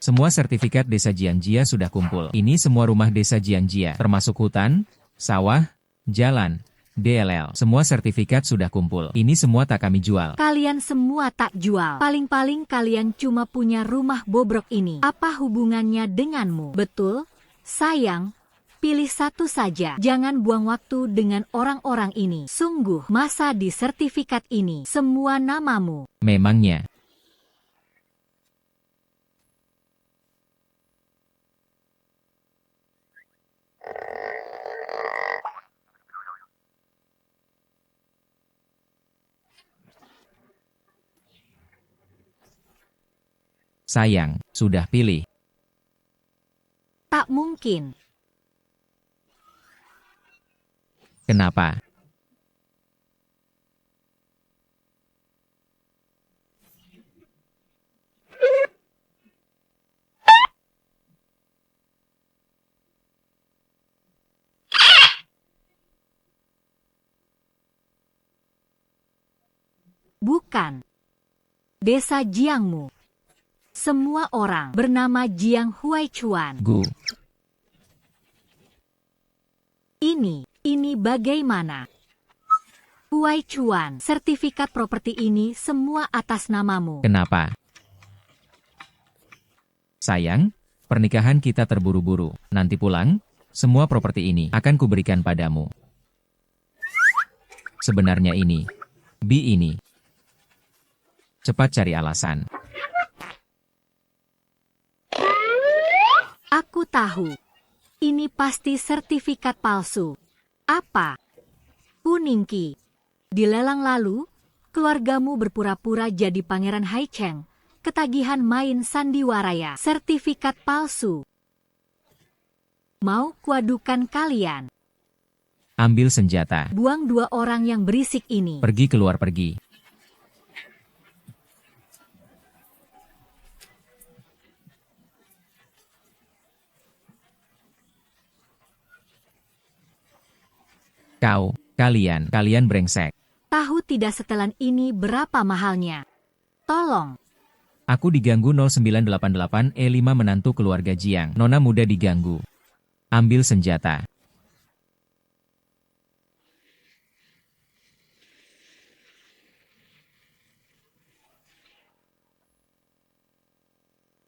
Semua sertifikat desa Jiangjia sudah kumpul. Ini semua rumah desa Jiangjia, termasuk hutan, sawah, jalan, DLL. Semua sertifikat sudah kumpul. Ini semua tak kami jual. Kalian semua tak jual. Paling-paling kalian cuma punya rumah bobrok ini. Apa hubungannya denganmu? Betul? Sayang, pilih satu saja. Jangan buang waktu dengan orang-orang ini. Sungguh, masa di sertifikat ini semua namamu. Memangnya. Sayang, sudah pilih. Tak mungkin. Kenapa? Bukan. Desa Jiangmu. Semua orang bernama Jiang Huaichuan. Gu. Ini bagaimana? Huaichuan, sertifikat properti ini semua atas namamu. Kenapa? Sayang, pernikahan kita terburu-buru. Nanti pulang, semua properti ini akan kuberikan padamu. Sebenarnya ini. Cepat cari alasan. Aku tahu. Ini pasti sertifikat palsu. Apa? Kuningki. Di lelang lalu, keluargamu berpura-pura jadi Pangeran Haicheng. Ketagihan main sandiwaraya. Sertifikat palsu. Mau kuadukan kalian? Ambil senjata. Buang 2 orang yang berisik ini. Pergi keluar pergi. Kalian brengsek. Tahu tidak setelan ini berapa mahalnya? Tolong. Aku diganggu 0988E5 menantu keluarga Jiang. Nona muda diganggu. Ambil senjata.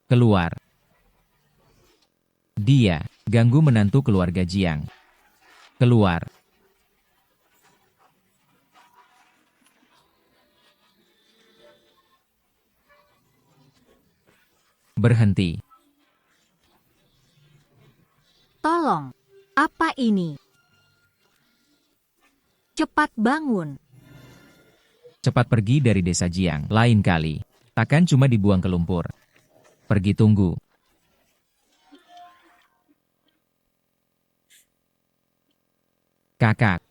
Keluar. Dia, ganggu menantu keluarga Jiang. Keluar. Berhenti. Tolong. Apa ini? Cepat bangun. Cepat pergi dari desa Jiang. Lain kali. Takkan cuma dibuang ke lumpur. Pergi tunggu. Kakak.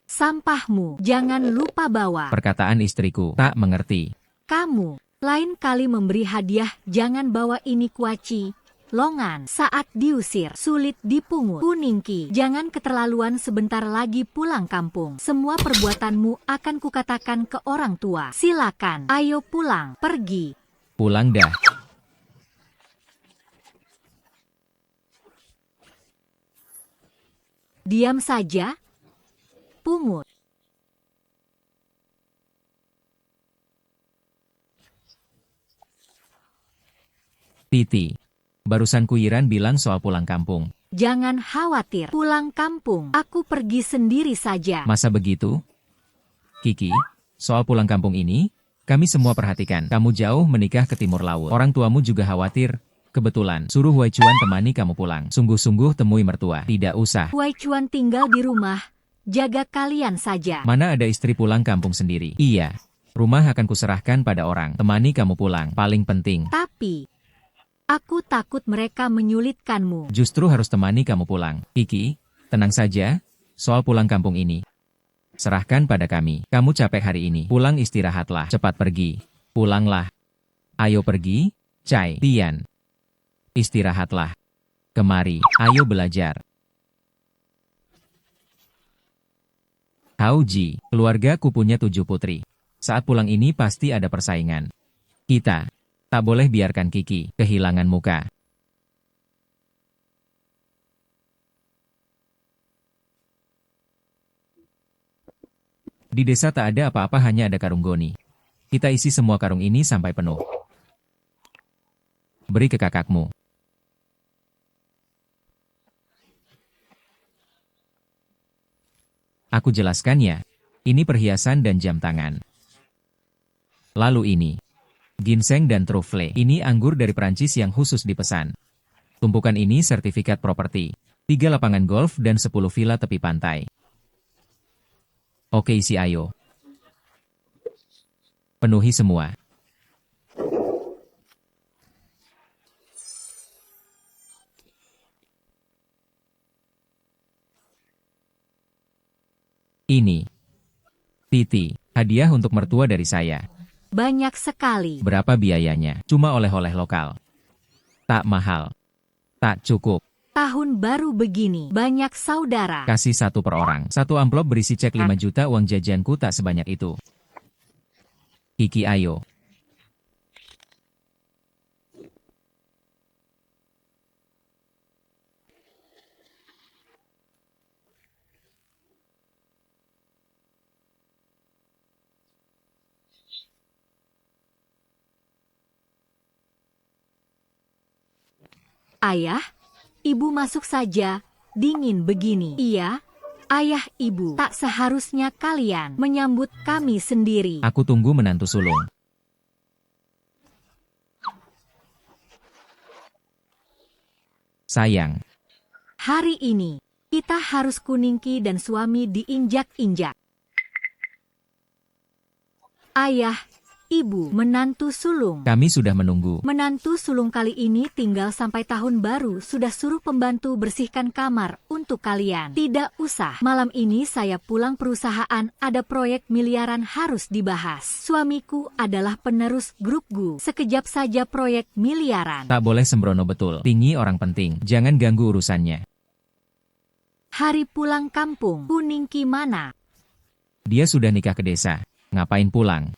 Sampahmu jangan lupa bawa. Perkataan istriku. Tak mengerti. Kamu, lain kali memberi hadiah jangan bawa ini kuaci. Longan saat diusir, sulit dipungut. Kuningki, jangan keterlaluan sebentar lagi pulang kampung. Semua perbuatanmu akan kukatakan ke orang tua. Silakan, ayo pulang, pergi. Pulang dah. Diam saja. Pungut. Titi. Barusan Kuiran bilang soal pulang kampung. Jangan khawatir, pulang kampung. Aku pergi sendiri saja. Masa begitu? Kiki, soal pulang kampung ini, kami semua perhatikan. Kamu jauh menikah ke timur laut. Orang tuamu juga khawatir. Kebetulan, suruh Huaichuan temani kamu pulang. Sungguh-sungguh temui mertua. Tidak usah. Huaichuan tinggal di rumah jaga kalian saja. Mana ada istri pulang kampung sendiri? Iya. Rumah akan kuserahkan pada orang. Temani kamu pulang. Paling penting. Tapi, aku takut mereka menyulitkanmu. Justru harus temani kamu pulang. Kiki, tenang saja. Soal pulang kampung ini. Serahkan pada kami. Kamu capek hari ini. Pulang istirahatlah. Cepat pergi. Pulanglah. Ayo pergi. Cai, Tian. Istirahatlah. Kemari. Ayo belajar. Hauji, keluargaku punya 7 putri. Saat pulang ini pasti ada persaingan. Kita tak boleh biarkan Kiki kehilangan muka. Di desa tak ada apa-apa, hanya ada karung goni. Kita isi semua karung ini sampai penuh. Beri ke kakakmu. Aku jelaskan ya. Ini perhiasan dan jam tangan. Lalu ini. Ginseng dan truffle. Ini anggur dari Perancis yang khusus dipesan. Tumpukan ini sertifikat properti. 3 lapangan golf dan 10 villa tepi pantai. Oke, isi ayo. Penuhi semua. Ini. Titi, hadiah untuk mertua dari saya. Banyak sekali. Berapa biayanya? Cuma oleh-oleh lokal. Tak mahal. Tak cukup. Tahun baru begini, banyak saudara. Kasih 1 per orang. 1 amplop berisi cek 5 juta, uang jajanku tak sebanyak itu. Kiki, ayo. Ayah, ibu masuk saja, dingin begini. Iya, ayah ibu, tak seharusnya kalian menyambut kami sendiri. Aku tunggu menantu sulung. Sayang, Hari ini, kita harus Kuningki dan suami diinjak-injak. Ayah, ibu, menantu sulung. kami sudah menunggu. Menantu sulung kali ini tinggal sampai tahun baru sudah suruh pembantu bersihkan kamar untuk kalian. Tidak usah, malam ini saya pulang perusahaan, ada proyek miliaran harus dibahas. Suamiku adalah penerus grup GU. Sekejap saja proyek miliaran. Tak boleh sembrono betul. Tinggi orang penting. Jangan ganggu urusannya. Hari pulang kampung, Kuningki mana? Dia sudah nikah ke desa. Ngapain pulang?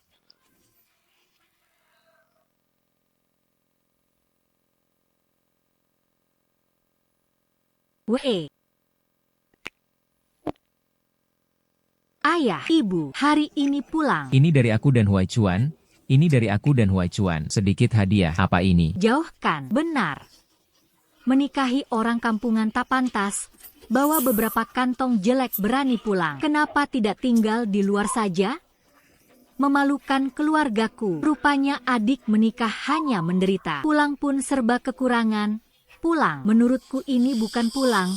Weh. Ayah, ibu, hari ini pulang. Ini dari aku dan Huai Chuan. Ini dari aku dan Huai Chuan. Sedikit hadiah. Apa ini? Jauhkan, benar. Menikahi orang kampungan tak pantas. Bawa beberapa kantong jelek berani pulang. Kenapa tidak tinggal di luar saja? Memalukan keluargaku. Rupanya adik menikah hanya menderita. Pulang pun serba kekurangan. Pulang, menurutku ini bukan pulang.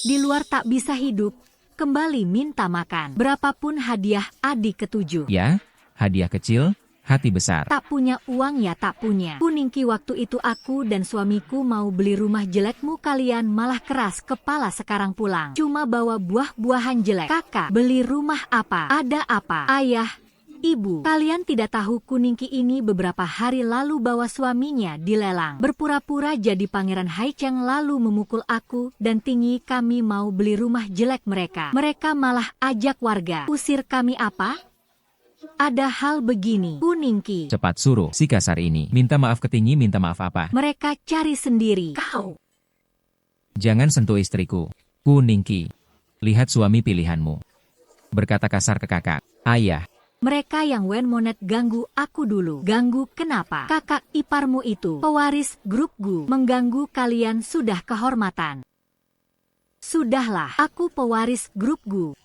Di luar tak bisa hidup. Kembali minta makan. Berapapun hadiah adik ketujuh. Ya, hadiah kecil, hati besar. Tak punya uang ya tak punya. Kuningki, waktu itu aku dan suamiku mau beli rumah jelekmu, kalian malah keras kepala sekarang pulang. Cuma bawa buah-buahan jelek. Kakak, beli rumah apa? Ada apa? Ayah, ibu, kalian tidak tahu Kuningki ini beberapa hari lalu bawa suaminya dilelang. Berpura-pura jadi pangeran Haicheng lalu memukul aku dan Tinggi. Kami mau beli rumah jelek mereka. Mereka malah ajak warga. Usir kami apa? Ada hal begini, Kuningki. Cepat suruh si kasar ini. Minta maaf ke Tinggi, minta maaf apa? Mereka cari sendiri. Kau. Jangan sentuh istriku. Kuningki. Lihat suami pilihanmu. Berkata kasar ke kakak. Ayah. Mereka yang Wen Monet ganggu aku dulu. Ganggu kenapa? Kakak iparmu itu, pewaris grup GU, mengganggu kalian sudah kehormatan. Sudahlah, aku pewaris grup GU.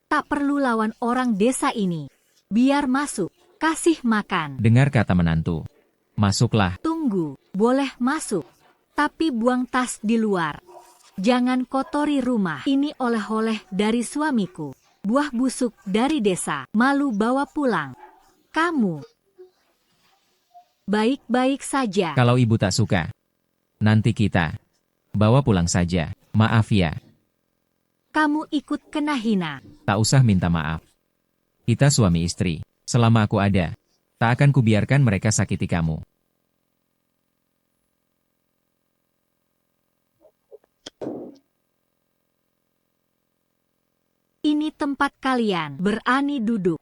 Tak perlu lawan orang desa ini. Biar masuk, kasih makan. Dengar kata menantu. Masuklah. Tunggu, boleh masuk. Tapi buang tas di luar. Jangan kotori rumah. Ini oleh-oleh dari suamiku. Buah busuk dari desa. Malu bawa pulang. Kamu baik-baik saja. Kalau ibu tak suka, nanti kita bawa pulang saja. Maaf ya, Kamu ikut kena hina. tak usah minta maaf. Kita suami istri. Selama aku ada, tak akan kubiarkan mereka sakiti kamu. Ini tempat kalian. Berani duduk.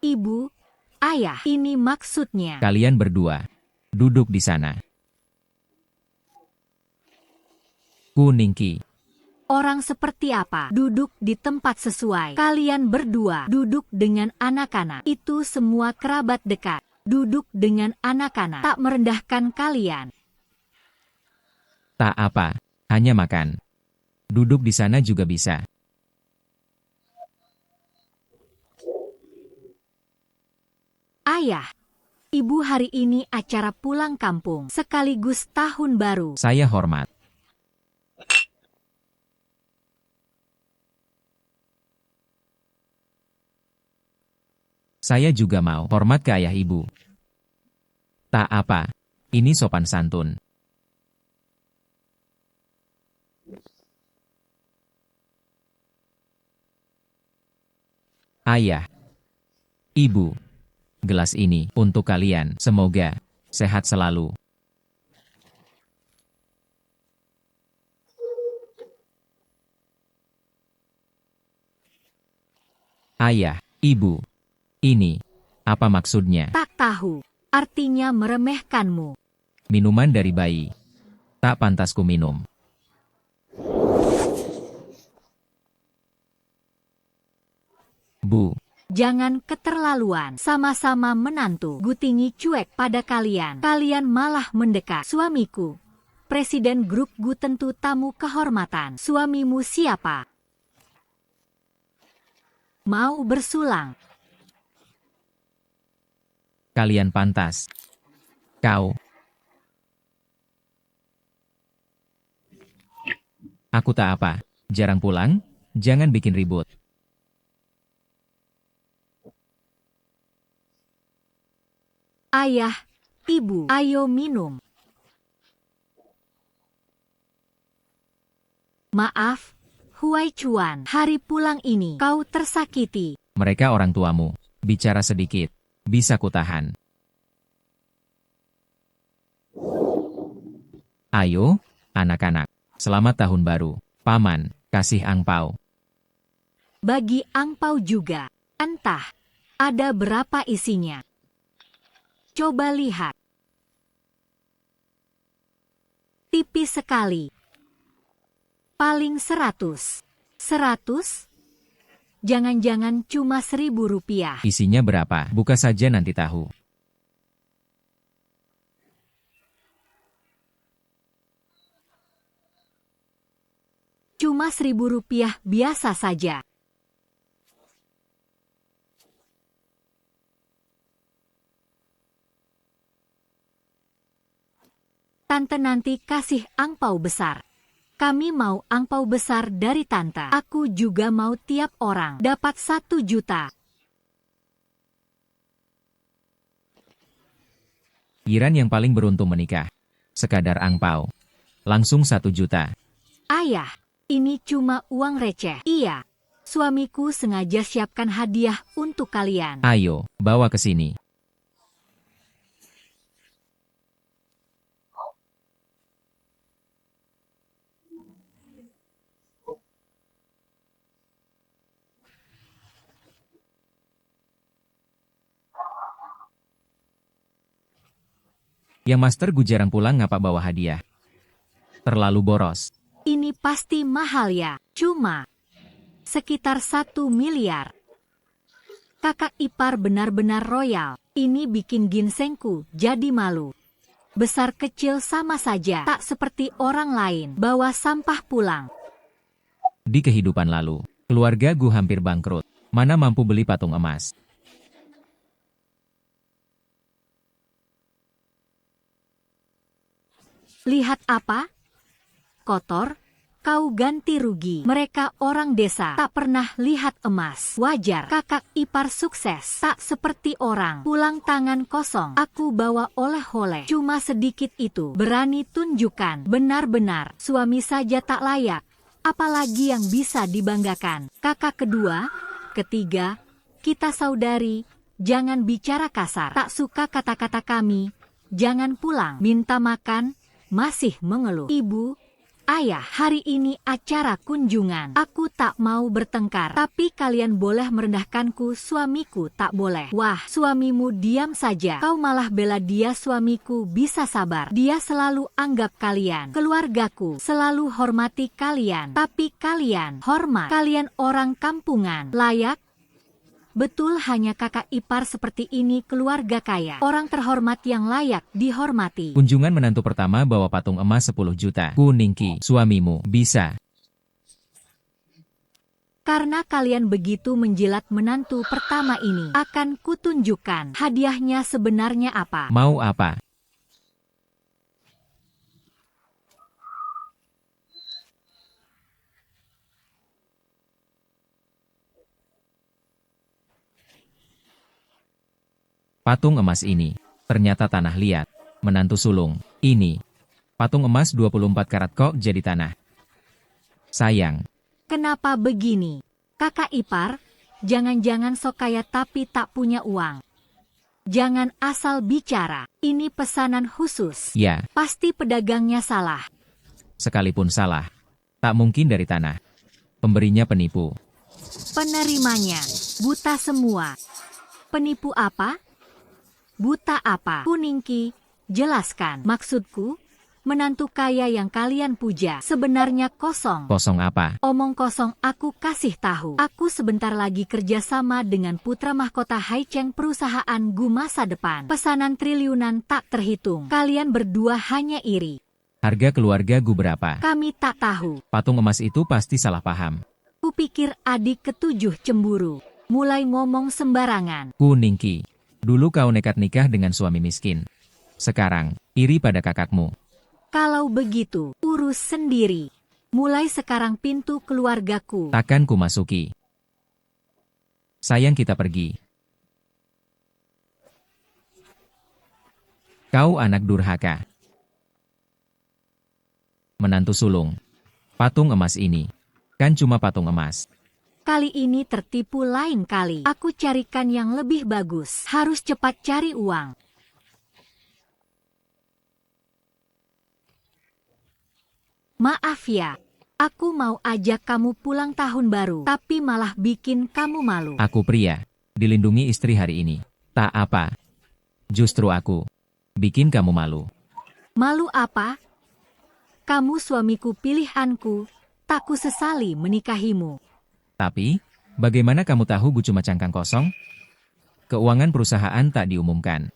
Ibu, ayah, ini maksudnya. Kalian berdua, duduk di sana. Kuningki, Orang seperti apa? Duduk di tempat sesuai. Kalian berdua duduk dengan anak-anak. Itu semua kerabat dekat. Duduk dengan anak-anak. Tak merendahkan kalian. tak apa, hanya makan. Duduk di sana juga bisa. Ayah, ibu hari ini acara pulang kampung sekaligus tahun baru. Saya hormat. Saya juga mau hormat ke ayah ibu. Tak apa, ini sopan santun. Ayah, ibu, gelas ini untuk kalian. Semoga sehat selalu. Ayah, ibu, ini apa maksudnya? Tak tahu. Artinya meremehkanmu. Minuman dari bayi. Tak pantas ku minum. Bu, Jangan keterlaluan. Sama-sama menantu. Gutingi cuek pada kalian. Kalian malah mendekat. Suamiku. Presiden grup Gu tentu tamu kehormatan. Suamimu siapa? Mau bersulang. kalian pantas. Kau. Aku tak apa. Jarang pulang, jangan bikin ribut. Ayah, ibu, ayo minum. Maaf, Huai Chuan, hari pulang ini kau tersakiti. Mereka orang tuamu. Bicara sedikit. Bisa kutahan. Ayo, anak-anak. Selamat tahun baru. Paman, kasih angpau. Bagi angpau juga. Entah, ada berapa isinya. Coba lihat. Tipis sekali. Paling 100. 100? Jangan-jangan cuma 1.000 rupiah. Isinya berapa? Buka saja nanti tahu. Cuma 1.000 rupiah biasa saja. Tante nanti kasih angpau besar. Kami mau angpau besar dari tante. Aku juga mau tiap orang dapat 1 juta. Giran yang paling beruntung menikah. Sekadar angpau. Langsung 1 juta. Ayah, ini cuma uang receh. Iya, suamiku sengaja siapkan hadiah untuk kalian. Ayo, bawa ke sini. Yang Master Gu jarang pulang ngapa bawa hadiah? Terlalu boros. Ini pasti mahal ya, cuma sekitar 1 miliar. Kakak ipar benar-benar royal. Ini bikin ginsengku jadi malu. Besar kecil sama saja, tak seperti orang lain bawa sampah pulang. Di kehidupan lalu, keluarga Gu hampir bangkrut. Mana mampu beli patung emas? Lihat apa? Kotor? Kau ganti rugi. Mereka orang desa tak pernah lihat emas. Wajar kakak ipar sukses. Tak seperti orang pulang tangan kosong. Aku bawa oleh-oleh. Cuma sedikit itu. Berani tunjukkan. Benar-benar suami saja tak layak. Apalagi yang bisa dibanggakan. Kakak kedua, ketiga, kita saudari. Jangan bicara kasar. Tak suka kata-kata kami. Jangan pulang. Minta makan. Masih mengeluh. Ibu, ayah, hari ini acara kunjungan. Aku tak mau bertengkar, tapi kalian boleh merendahkanku, suamiku tak boleh. Wah, suamimu diam saja. Kau malah bela dia. Suamiku bisa sabar. Dia selalu anggap kalian keluargaku, selalu hormati kalian. Tapi kalian hormat. Kalian orang kampungan. Layak? Betul, hanya kakak ipar seperti ini keluarga kaya. Orang terhormat yang layak dihormati. Kunjungan menantu pertama bawa patung emas 10 juta. Ku Ningki, suamimu, bisa. Karena kalian begitu menjilat menantu pertama ini, akan kutunjukkan hadiahnya sebenarnya apa. Mau apa? Patung emas ini, ternyata tanah liat. Menantu sulung, ini. Patung emas 24 karat kok jadi tanah. Sayang. Kenapa begini? Kakak ipar, jangan-jangan sok kaya tapi tak punya uang. Jangan asal bicara, ini pesanan khusus. Ya, Pasti pedagangnya salah. sekalipun salah. Tak mungkin dari tanah. Pemberinya penipu. Penerimanya buta semua. Penipu apa? Buta apa? Ku Ningki, jelaskan. Maksudku, menantu kaya yang kalian puja sebenarnya kosong. Kosong apa? Omong kosong, aku kasih tahu. Aku sebentar lagi kerjasama dengan putra mahkota Haicheng, perusahaan Gu masa depan. Pesanan triliunan tak terhitung. Kalian berdua hanya iri. Harga keluarga Gu berapa? Kami tak tahu. Patung emas itu pasti salah paham. Kupikir adik ketujuh cemburu. Mulai ngomong sembarangan. Ku Ningki. Dulu kau nekat nikah dengan suami miskin. Sekarang, iri pada kakakmu. Kalau begitu, urus sendiri. Mulai sekarang pintu keluargaku. Takkan ku masuki. Sayang, kita pergi. Kau anak durhaka. Menantu sulung. Patung emas ini. Kan cuma patung emas. Kali ini tertipu lain kali. Aku carikan yang lebih bagus. Harus cepat cari uang. Maaf ya. Aku mau ajak kamu pulang tahun baru. Tapi malah bikin kamu malu. Aku pria. Dilindungi istri hari ini. Tak apa. Justru aku. Bikin kamu malu. Malu apa? Kamu suamiku pilihanku. Tak kusesali menikahimu. Tapi, bagaimana kamu tahu Gu cuma cangkang kosong? Keuangan perusahaan tak diumumkan.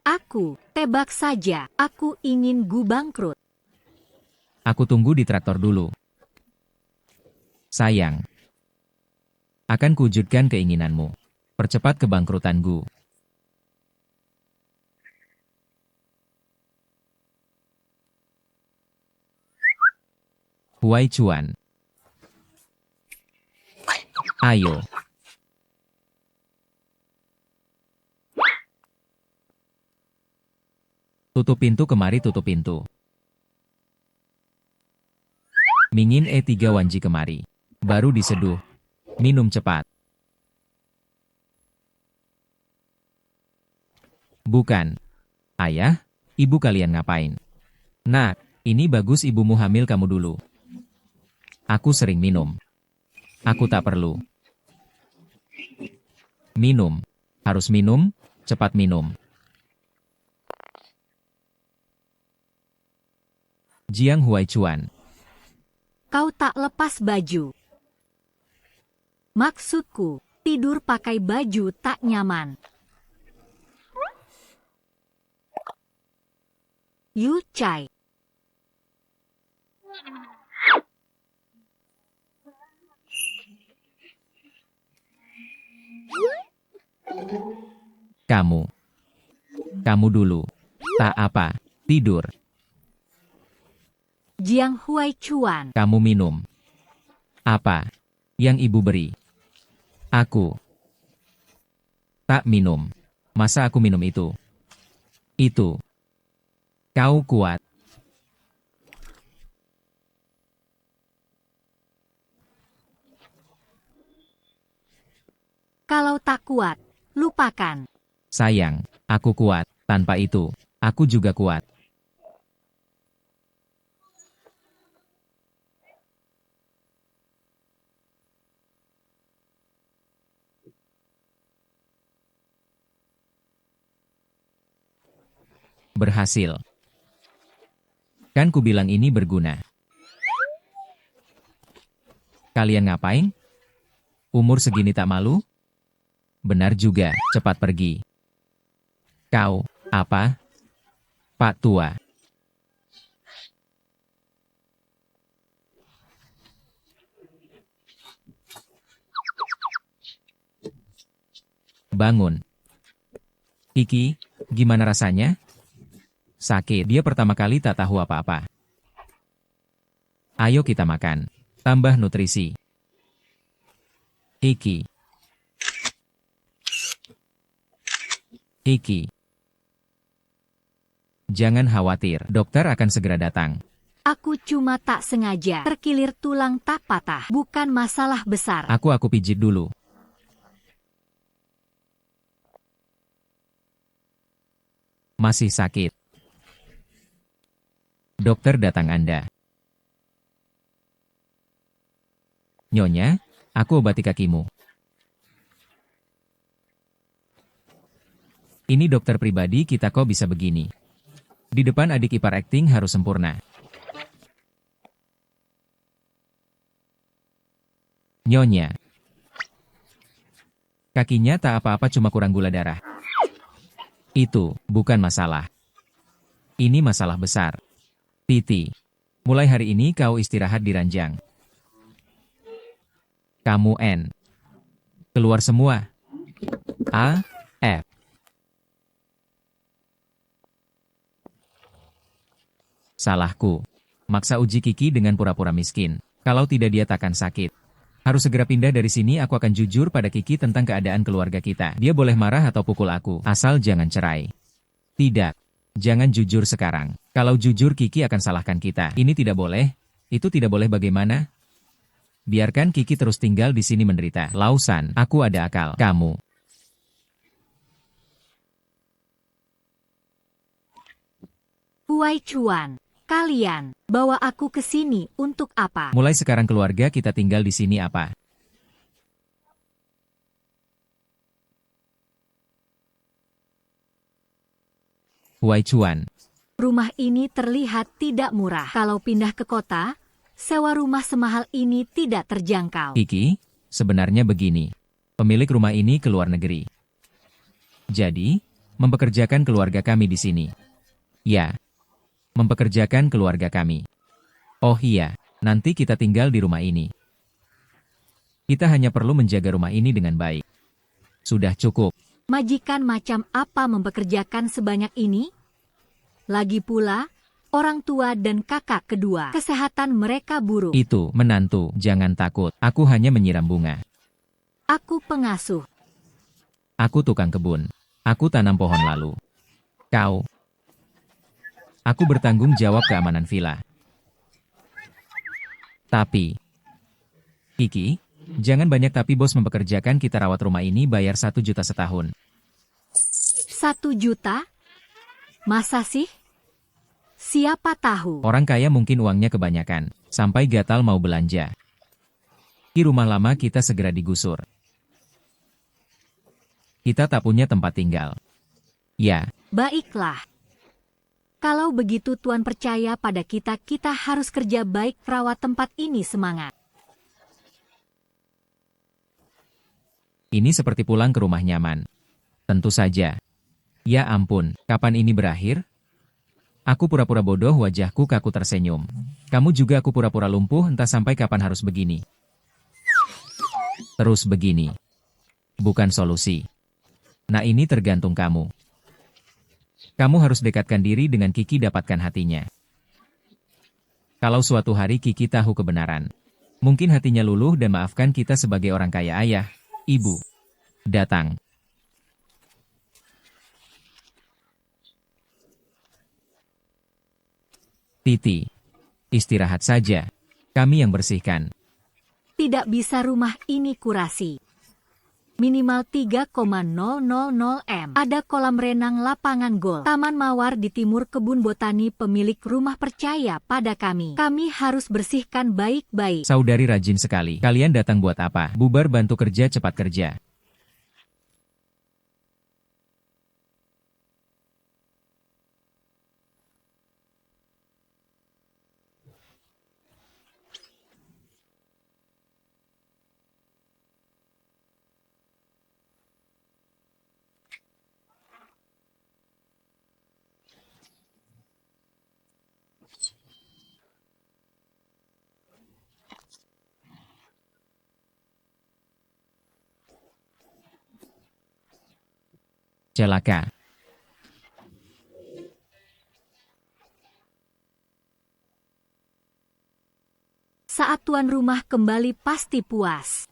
Aku, tebak saja. Aku ingin Gu bangkrut. Aku tunggu di traktor dulu. Sayang. Akan kuwujudkan keinginanmu. Percepat kebangkrutan Gu. Huai Chuan. Ayo. Tutup pintu kemari, tutup pintu. Mingin E3 Wanji kemari. Baru diseduh. Minum cepat. Bukan. Ayah, ibu kalian ngapain? Nak, ini bagus ibumu hamil kamu dulu. Aku sering minum. Aku tak perlu. Minum. Harus minum, cepat minum. Jiang Huai Chuan. Kau tak lepas baju. Maksudku, tidur pakai baju tak nyaman. Yu Chai. Kamu dulu. Tak apa. Tidur. Jiang Huai Chuan. Kamu minum. Apa yang ibu beri? Aku tak minum. Masa aku minum itu? Itu. Kau kuat. Kalau tak kuat, lupakan. Sayang, aku kuat. Tanpa itu, aku juga kuat. Berhasil. Kan ku bilang ini berguna. Kalian ngapain? Umur segini tak malu? Benar juga, cepat pergi. Kau, apa? Pak Tua. Bangun. Kiki, gimana rasanya? Sakit. Dia pertama kali tak tahu apa-apa. Ayo kita makan. Tambah nutrisi. Kiki. Kiki. Jangan khawatir, dokter akan segera datang. Aku cuma tak sengaja terkilir tulang tak patah. Bukan masalah besar. Aku pijit dulu. Masih sakit. Dokter datang Anda. Nyonya, aku obati kakimu. Ini dokter pribadi kita kok bisa begini. Di depan adik ipar akting harus sempurna. Nyonya. Kakinya tak apa-apa cuma kurang gula darah. Itu bukan masalah. Ini masalah besar. Titi. Mulai hari ini kau istirahat di ranjang. Kamu N. Keluar semua. A. F. Salahku. Maksa uji Kiki dengan pura-pura miskin. Kalau tidak dia takkan sakit. Harus segera pindah dari sini. Aku akan jujur pada Kiki tentang keadaan keluarga kita. Dia boleh marah atau pukul aku. Asal jangan cerai. Tidak. Jangan jujur sekarang. Kalau jujur Kiki akan salahkan kita. Ini tidak boleh. Itu tidak boleh bagaimana? Biarkan Kiki terus tinggal di sini menderita. Lausan, aku ada akal. Kamu. Huai Chuan, kalian bawa aku ke sini untuk apa? Mulai sekarang keluarga kita tinggal di sini apa? Huai Chuan. Rumah ini terlihat tidak murah. Kalau pindah ke kota, sewa rumah semahal ini tidak terjangkau. Kiki, sebenarnya begini. Pemilik rumah ini keluar negeri. Jadi, mempekerjakan keluarga kami di sini. Ya, mempekerjakan keluarga kami. Oh iya, nanti kita tinggal di rumah ini. Kita hanya perlu menjaga rumah ini dengan baik. Sudah cukup. Majikan macam apa mempekerjakan sebanyak ini? Lagi pula, orang tua dan kakak kedua, kesehatan mereka buruk. Itu, menantu, jangan takut. Aku hanya menyiram bunga. Aku pengasuh. Aku tukang kebun. Aku tanam pohon lalu. Kau. Aku bertanggung jawab keamanan villa. Tapi, Kiki, jangan banyak tapi bos mempekerjakan kita rawat rumah ini bayar 1 juta setahun. 1 juta? Masa sih? Siapa tahu? Orang kaya mungkin uangnya kebanyakan, sampai gatal mau belanja. Di rumah lama kita segera digusur. Kita tak punya tempat tinggal. Ya, Baiklah. Kalau begitu Tuan percaya pada kita, kita harus kerja baik perawat tempat ini semangat. ini seperti pulang ke rumah nyaman. Tentu saja. Ya ampun, kapan ini berakhir? Aku pura-pura bodoh, wajahku kaku tersenyum. Kamu juga aku pura-pura lumpuh, entah sampai kapan harus begini. Terus begini. Bukan solusi. Nah ini tergantung kamu. Kamu harus dekatkan diri dengan Kiki dapatkan hatinya. Kalau suatu hari Kiki tahu kebenaran, mungkin hatinya luluh dan maafkan kita sebagai orang kaya ayah, ibu. Datang. Titi. Istirahat saja. Kami yang bersihkan. Tidak bisa rumah ini kurasi. Minimal 3,000 M. Ada kolam renang lapangan gol. Taman mawar di timur kebun botani pemilik rumah percaya pada kami. Kami harus bersihkan baik-baik. Saudari rajin sekali. Kalian datang buat apa? Bubar bantu kerja cepat kerja. Celaka. Saat tuan rumah kembali pasti puas.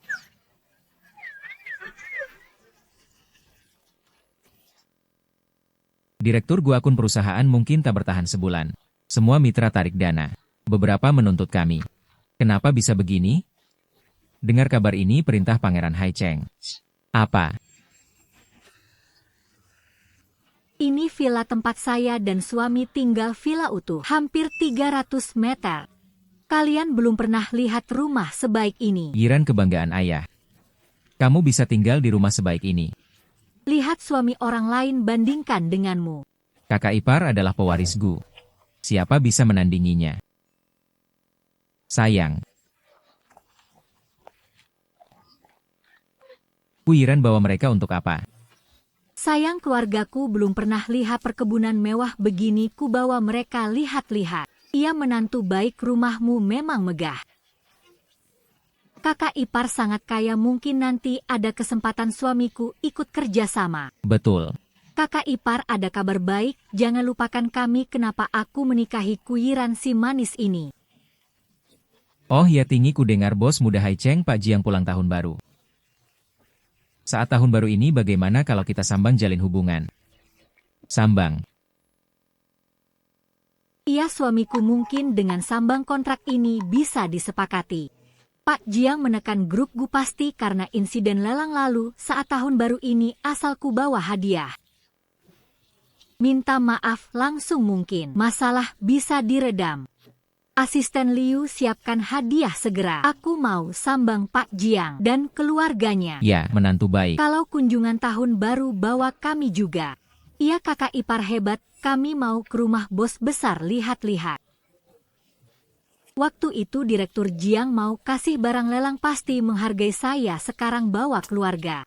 Direktur gua akun perusahaan mungkin tak bertahan sebulan. Semua mitra tarik dana. Beberapa menuntut kami. Kenapa bisa begini? Dengar kabar ini perintah Pangeran Hai Cheng. Apa? Ini villa tempat saya dan suami tinggal villa utuh. Hampir 300 meter. Kalian belum pernah lihat rumah sebaik ini. Giran kebanggaan ayah. Kamu bisa tinggal di rumah sebaik ini. Lihat suami orang lain bandingkan denganmu. Kakak ipar adalah pewaris Gu. Siapa bisa menandinginya? Sayang. Kuiran bawa mereka untuk apa? Sayang keluargaku belum pernah lihat perkebunan mewah begini, ku bawa mereka lihat-lihat. Ia menantu baik, rumahmu memang megah. Kakak ipar sangat kaya, mungkin nanti ada kesempatan suamiku ikut kerja sama. Betul. Kakak ipar ada kabar baik, jangan lupakan kami. Kenapa aku menikahi Kuiran si manis ini? Oh ya, tinggi ku dengar bos muda Hai Cheng Pak Jiang pulang tahun baru. Saat tahun baru ini bagaimana kalau kita sambang jalin hubungan? Sambang. Iya suamiku, mungkin dengan sambang kontrak ini bisa disepakati. Pak Jiang menekan grup Gu pasti karena insiden lelang lalu. Saat tahun baru ini asalku bawa hadiah. Minta maaf langsung mungkin. Masalah bisa diredam. Asisten Liu siapkan hadiah segera. Aku mau sambang Pak Jiang dan keluarganya. Ya, menantu baik. Kalau kunjungan tahun baru bawa kami juga. Iya kakak ipar hebat, kami mau ke rumah bos besar lihat-lihat. Waktu itu Direktur Jiang mau kasih barang lelang, pasti menghargai saya, sekarang bawa keluarga.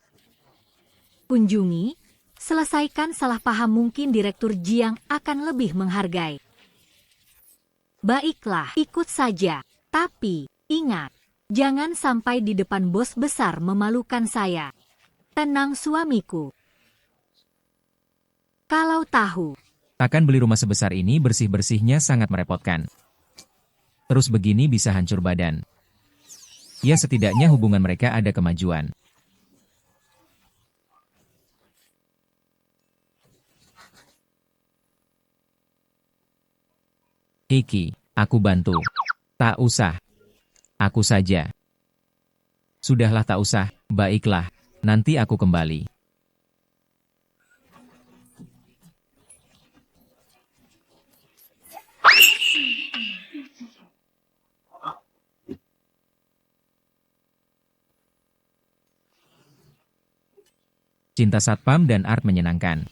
Kunjungi, selesaikan salah paham, mungkin Direktur Jiang akan lebih menghargai. Baiklah, ikut saja. Tapi, ingat, jangan sampai di depan bos besar memalukan saya. Tenang suamiku. Kalau tahu. Takkan beli rumah sebesar ini, bersih-bersihnya sangat merepotkan. Terus begini bisa hancur badan. Ya setidaknya hubungan mereka ada kemajuan. Iki, aku bantu. Tak usah. Aku saja. Sudahlah, tak usah. Baiklah, nanti aku kembali. Cinta satpam dan art menyenangkan.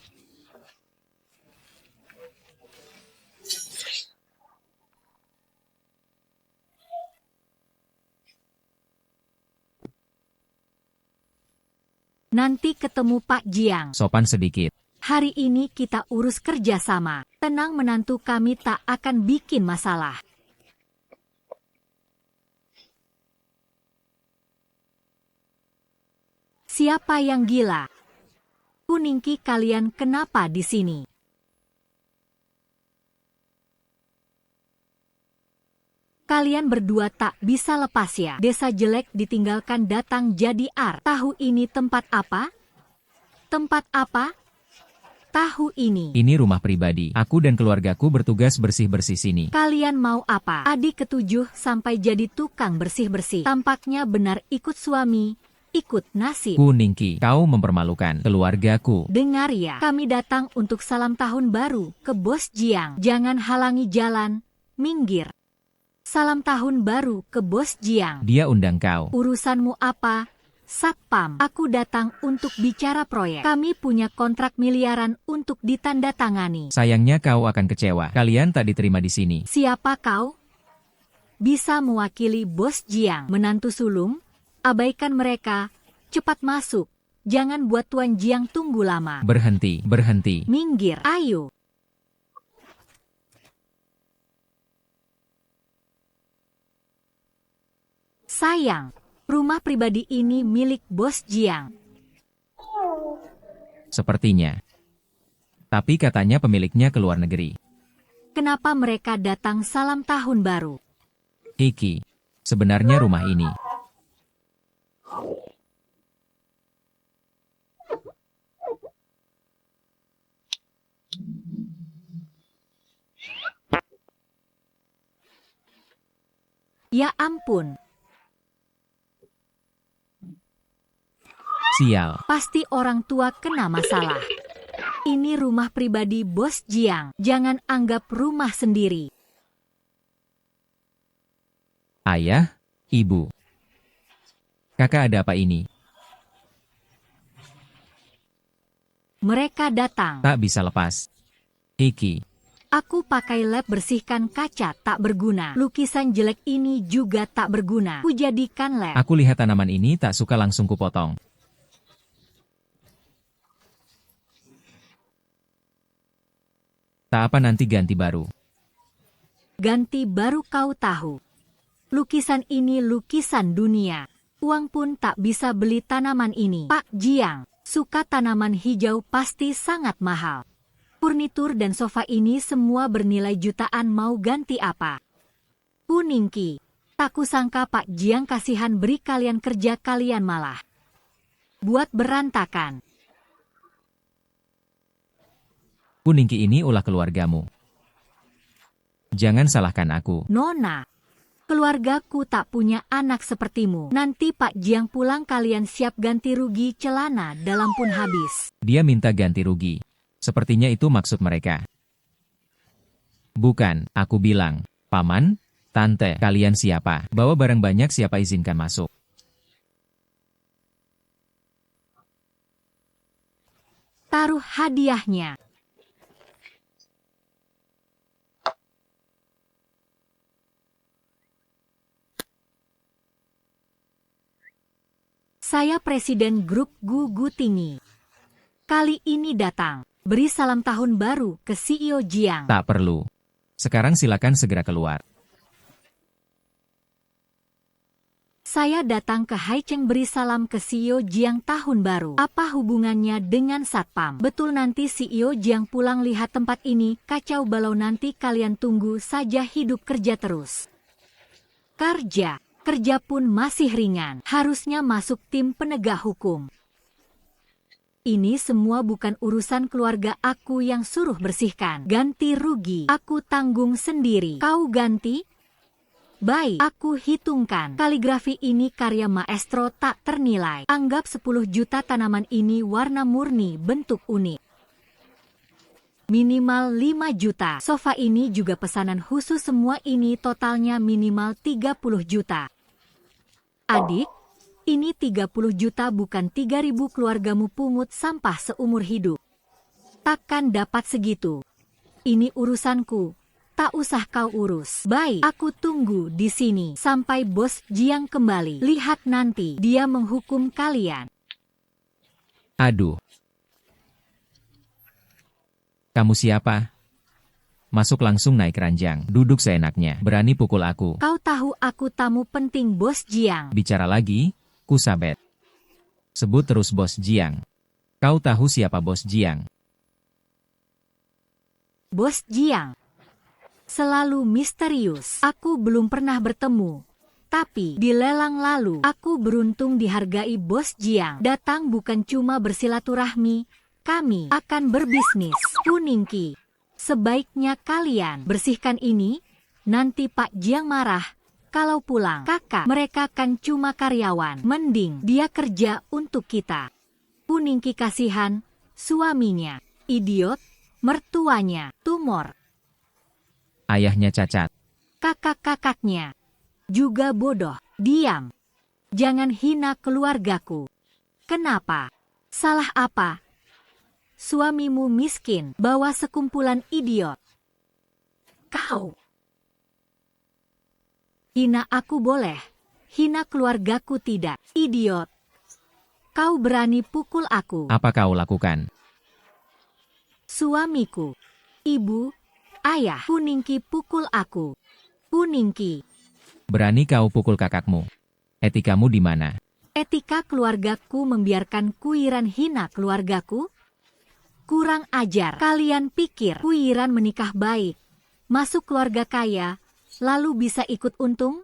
Nanti ketemu Pak Jiang. Sopan sedikit. Hari ini kita urus kerja sama. Tenang menantu, kami tak akan bikin masalah. Siapa yang gila? Kuningki, kalian kenapa di sini? Kalian berdua tak bisa lepas ya. Desa jelek ditinggalkan datang jadi ar. Tahu ini tempat apa? Tempat apa? Tahu ini. Ini rumah pribadi. Aku dan keluargaku bertugas bersih-bersih sini. Kalian mau apa? Adik ketujuh sampai jadi tukang bersih-bersih. Tampaknya benar ikut suami, ikut nasib. Kuningki, kau mempermalukan keluargaku. Dengar ya, kami datang untuk salam tahun baru ke Bos Jiang. Jangan halangi jalan, minggir. Salam tahun baru ke Bos Jiang. Dia undang kau. Urusanmu apa? Satpam, aku datang untuk bicara proyek. Kami punya kontrak miliaran untuk ditandatangani. Sayangnya kau akan kecewa. Kalian tak diterima di sini. Siapa kau? Bisa mewakili Bos Jiang. Menantu sulung? Abaikan mereka. Cepat masuk. Jangan buat Tuan Jiang tunggu lama. Berhenti, berhenti. Minggir, ayo. Sayang, rumah pribadi ini milik Bos Jiang. Sepertinya. Tapi katanya pemiliknya ke luar negeri. Kenapa mereka datang salam tahun baru? Iki, sebenarnya rumah ini. Ya ampun, Sial. pasti orang tua kena masalah. Ini rumah pribadi Bos Jiang. Jangan anggap rumah sendiri. Ayah, ibu. Kakak ada apa ini? Mereka datang. Tak bisa lepas. Iki, Aku pakai lap bersihkan kaca tak berguna. Lukisan jelek ini juga tak berguna. Ku jadikan lap. aku lihat tanaman ini tak suka langsung kupotong. Tak apa nanti ganti baru. Ganti baru kau tahu. Lukisan ini lukisan dunia. Uang pun tak bisa beli tanaman ini. Pak Jiang, suka tanaman hijau pasti sangat mahal. Furnitur dan sofa ini semua bernilai jutaan, mau ganti apa? Kuningki, tak kusangka Pak Jiang kasihan beri kalian kerja, kalian malah buat berantakan. Kuningki ini ulah keluargamu. Jangan salahkan aku. Nona, keluargaku tak punya anak sepertimu. Nanti Pak Jiang pulang kalian siap ganti rugi celana dalam pun habis. Dia minta ganti rugi. Sepertinya itu maksud mereka. Bukan, aku bilang. Paman, tante, kalian siapa? Bawa barang banyak, siapa izinkan masuk? Taruh hadiahnya. Saya Presiden Grup Gugu Tinggi. Kali ini datang, beri salam tahun baru ke CEO Jiang. Tak perlu. Sekarang silakan segera keluar. Saya datang ke Haicheng beri salam ke CEO Jiang tahun baru. Apa hubungannya dengan Satpam? Betul, nanti CEO Jiang pulang lihat tempat ini, kacau balau, nanti kalian tunggu saja, hidup kerja terus. Kerja pun masih ringan, harusnya masuk tim penegak hukum. Ini semua bukan urusan keluarga aku yang suruh bersihkan. Ganti rugi, aku tanggung sendiri. Kau ganti? Baik, aku hitungkan. Kaligrafi ini karya maestro tak ternilai. Anggap 10 juta. Tanaman ini warna murni, bentuk unik. Minimal 5 juta. Sofa ini juga pesanan khusus, semua ini totalnya minimal 30 juta. Adik, ini 30 juta bukan 3.000, keluargamu pungut sampah seumur hidup. Takkan dapat segitu. Ini urusanku, tak usah kau urus. Baik, aku tunggu di sini sampai Bos Jiang kembali. Lihat nanti dia menghukum kalian. Aduh. Kamu siapa? Masuk langsung naik ranjang. Duduk seenaknya. Berani pukul aku. Kau tahu aku tamu penting Bos Jiang. Bicara lagi, kusabet. Sebut terus Bos Jiang. Kau tahu siapa Bos Jiang? Bos Jiang. Selalu misterius. Aku belum pernah bertemu. Tapi di lelang lalu, aku beruntung dihargai Bos Jiang. Datang bukan cuma bersilaturahmi, kami akan berbisnis. Kuningki, sebaiknya kalian bersihkan ini, nanti Pak Jiang marah. Kalau pulang, kakak, mereka kan cuma karyawan. Mending dia kerja untuk kita. Kuningki kasihan, suaminya, idiot, mertuanya, tumor. Ayahnya cacat. Kakak-kakaknya juga bodoh. Diam. Jangan hina keluargaku. Kenapa? Salah apa? Suamimu miskin, bawa sekumpulan idiot. Kau hina aku boleh, hina keluargaku tidak. Idiot. Kau berani pukul aku. Apa kau lakukan? Suamiku, ibu, ayah, Kuningki pukul aku. Kuningki. Berani kau pukul kakakmu? Etikamu di mana? Etika keluargaku membiarkan Kuiran hina keluargaku? Kurang ajar. Kalian pikir Kuiran menikah baik, masuk keluarga kaya, lalu bisa ikut untung?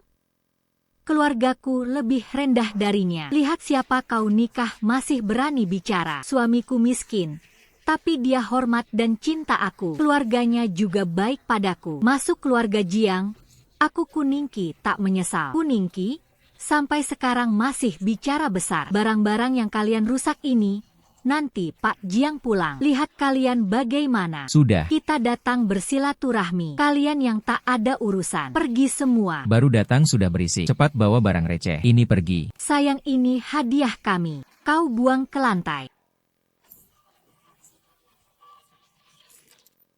Keluargaku lebih rendah darinya. Lihat siapa kau nikah masih berani bicara. Suamiku miskin, tapi dia hormat dan cinta aku. Keluarganya juga baik padaku. Masuk keluarga Jiang, aku Kuningki tak menyesal. Kuningki, sampai sekarang masih bicara besar. Barang-barang yang kalian rusak ini, nanti Pak Jiang pulang. Lihat kalian bagaimana. Sudah. Kita datang bersilaturahmi. Kalian yang tak ada urusan, pergi semua. Baru datang sudah berisik. Cepat bawa barang receh. Ini pergi. Sayang, ini hadiah kami. Kau buang ke lantai.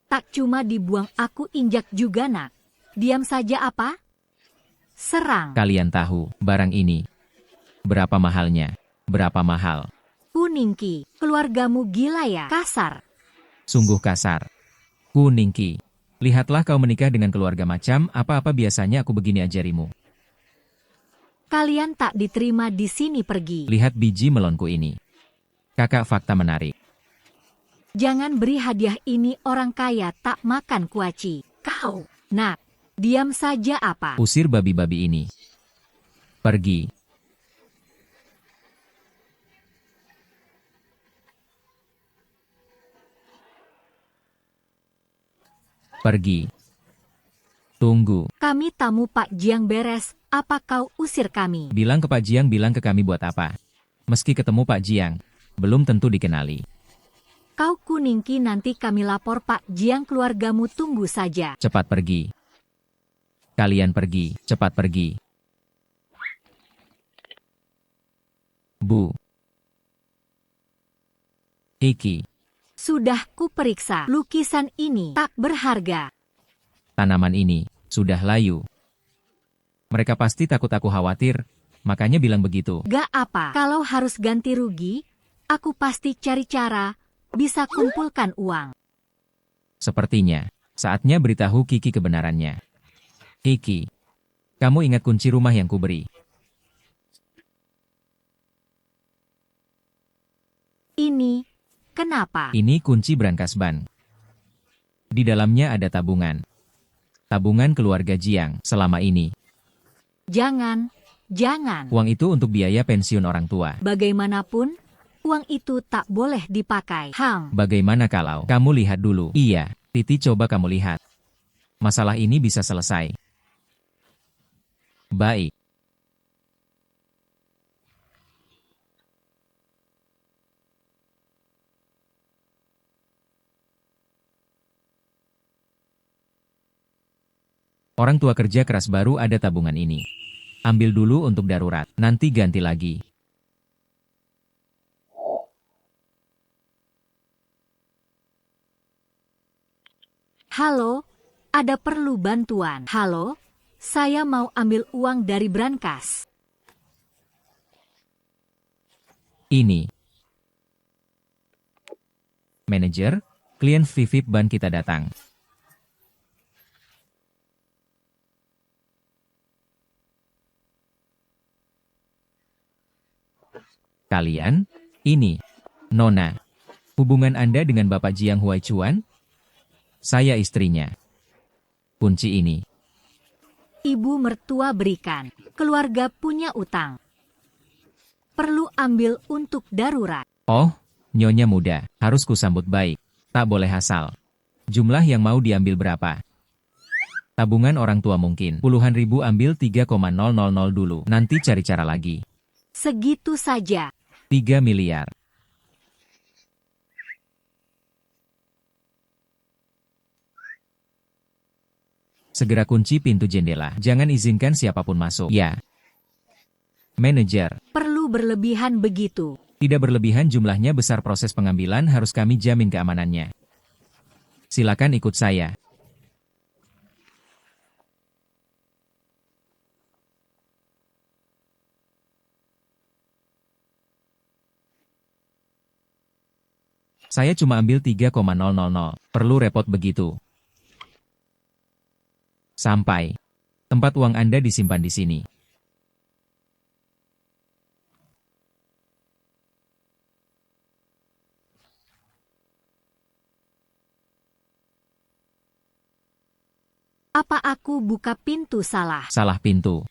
Tak cuma dibuang, aku injak juga nak. Diam saja apa? Serang. Kalian tahu, barang ini. Berapa mahalnya? Berapa mahal? Kuningki, keluargamu gila ya? Kasar. Sungguh kasar. Kuningki, lihatlah kau menikah dengan keluarga macam apa-apa, biasanya aku begini ajarimu. Kalian tak diterima di sini, pergi. Lihat biji melonku ini. Kakak, fakta menarik. Jangan beri hadiah ini, orang kaya tak makan kuaci. Kau, nak, diam saja apa? Usir babi-babi ini. Pergi. Pergi. Tunggu. Kami tamu Pak Jiang beres, apa kau usir kami? Bilang ke Pak Jiang, bilang ke kami buat apa? Meski ketemu Pak Jiang, belum tentu dikenali. Kau Kuningki, nanti kami lapor Pak Jiang, keluargamu tunggu saja. Cepat pergi. Kalian pergi, cepat pergi. Bu. Iki. Sudah kuperiksa, lukisan ini tak berharga. Tanaman ini sudah layu. Mereka pasti takut aku khawatir, makanya bilang begitu. Gak apa, kalau harus ganti rugi, aku pasti cari cara, bisa kumpulkan uang. Sepertinya, saatnya beritahu Kiki kebenarannya. Kiki, kamu ingat kunci rumah yang kuberi? Ini, kenapa? Ini kunci brankas ban. Di dalamnya ada tabungan. Tabungan keluarga Jiang selama ini. Jangan, jangan. Uang itu untuk biaya pensiun orang tua. Bagaimanapun, uang itu tak boleh dipakai. Hang, Bagaimana kalau kamu lihat dulu? Iya, Titi, coba kamu lihat. Masalah ini bisa selesai. Baik. Orang tua kerja keras, baru ada tabungan ini. Ambil dulu untuk darurat, nanti ganti lagi. halo, ada perlu bantuan? Halo, saya mau ambil uang dari brankas. Ini. Manajer, klien Vivip Ban kita datang. Kalian? Ini. Nona. Hubungan Anda dengan Bapak Jiang Huaichuan? Saya istrinya. kunci ini. Ibu mertua berikan. Keluarga punya utang. Perlu ambil untuk darurat. Oh, Nyonya muda, harus kusambut baik. Tak boleh asal. Jumlah yang mau diambil berapa? Tabungan orang tua mungkin. Puluhan ribu, ambil 3,000 dulu. Nanti cari cara lagi. Segitu saja. 3 miliar. Segera kunci pintu jendela. Jangan izinkan siapapun masuk. Ya. Manajer. Perlu berlebihan begitu. Tidak berlebihan, jumlahnya besar, proses pengambilan harus kami jamin keamanannya. Silakan ikut saya. Saya cuma ambil 3,000. Perlu repot begitu. Sampai. Tempat uang Anda disimpan di sini. Apa aku buka pintu salah? Salah pintu.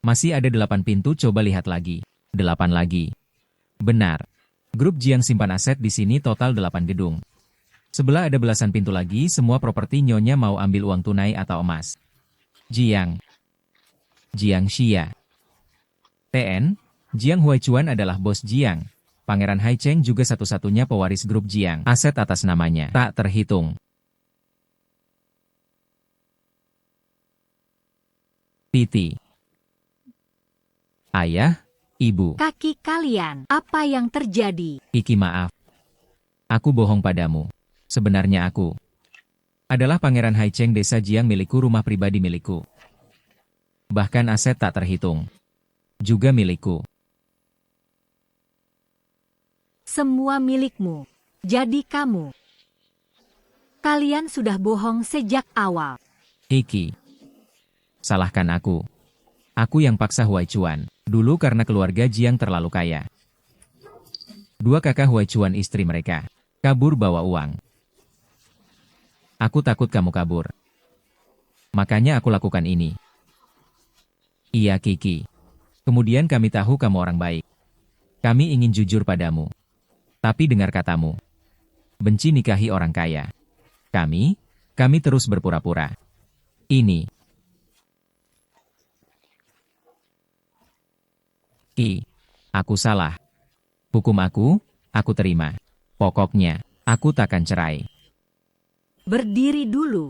Masih ada 8 pintu, coba lihat lagi. 8 lagi. Benar. Grup Jiang simpan aset di sini total 8 gedung. Sebelah ada belasan pintu lagi, semua properti. Nyonya mau ambil uang tunai atau emas? Jiang. Jiang Xia. TN, Jiang Huaichuan adalah bos Jiang. Pangeran Haicheng juga satu-satunya pewaris grup Jiang. Aset atas namanya tak terhitung. Titi. Ayah, ibu. Kaki kalian, apa yang terjadi? Kiki, maaf. Aku bohong padamu. Sebenarnya aku adalah Pangeran Haicheng, desa Jiang milikku, rumah pribadi milikku. Bahkan aset tak terhitung. Juga milikku. Semua milikmu. Jadi kamu. Kalian sudah bohong sejak awal. Kiki. Salahkan aku. Aku yang paksa Huaichuan. Dulu karena keluarga Jiang terlalu kaya. 2 kakak Huaichuan, istri mereka, kabur bawa uang. Aku takut kamu kabur. Makanya aku lakukan ini. Iya, Kiki. Kemudian kami tahu kamu orang baik. Kami ingin jujur padamu. Tapi dengar katamu. Benci nikahi orang kaya. Kami terus berpura-pura. Ini. Ki, aku salah. Hukum aku terima. Pokoknya, aku takkan cerai. Berdiri dulu.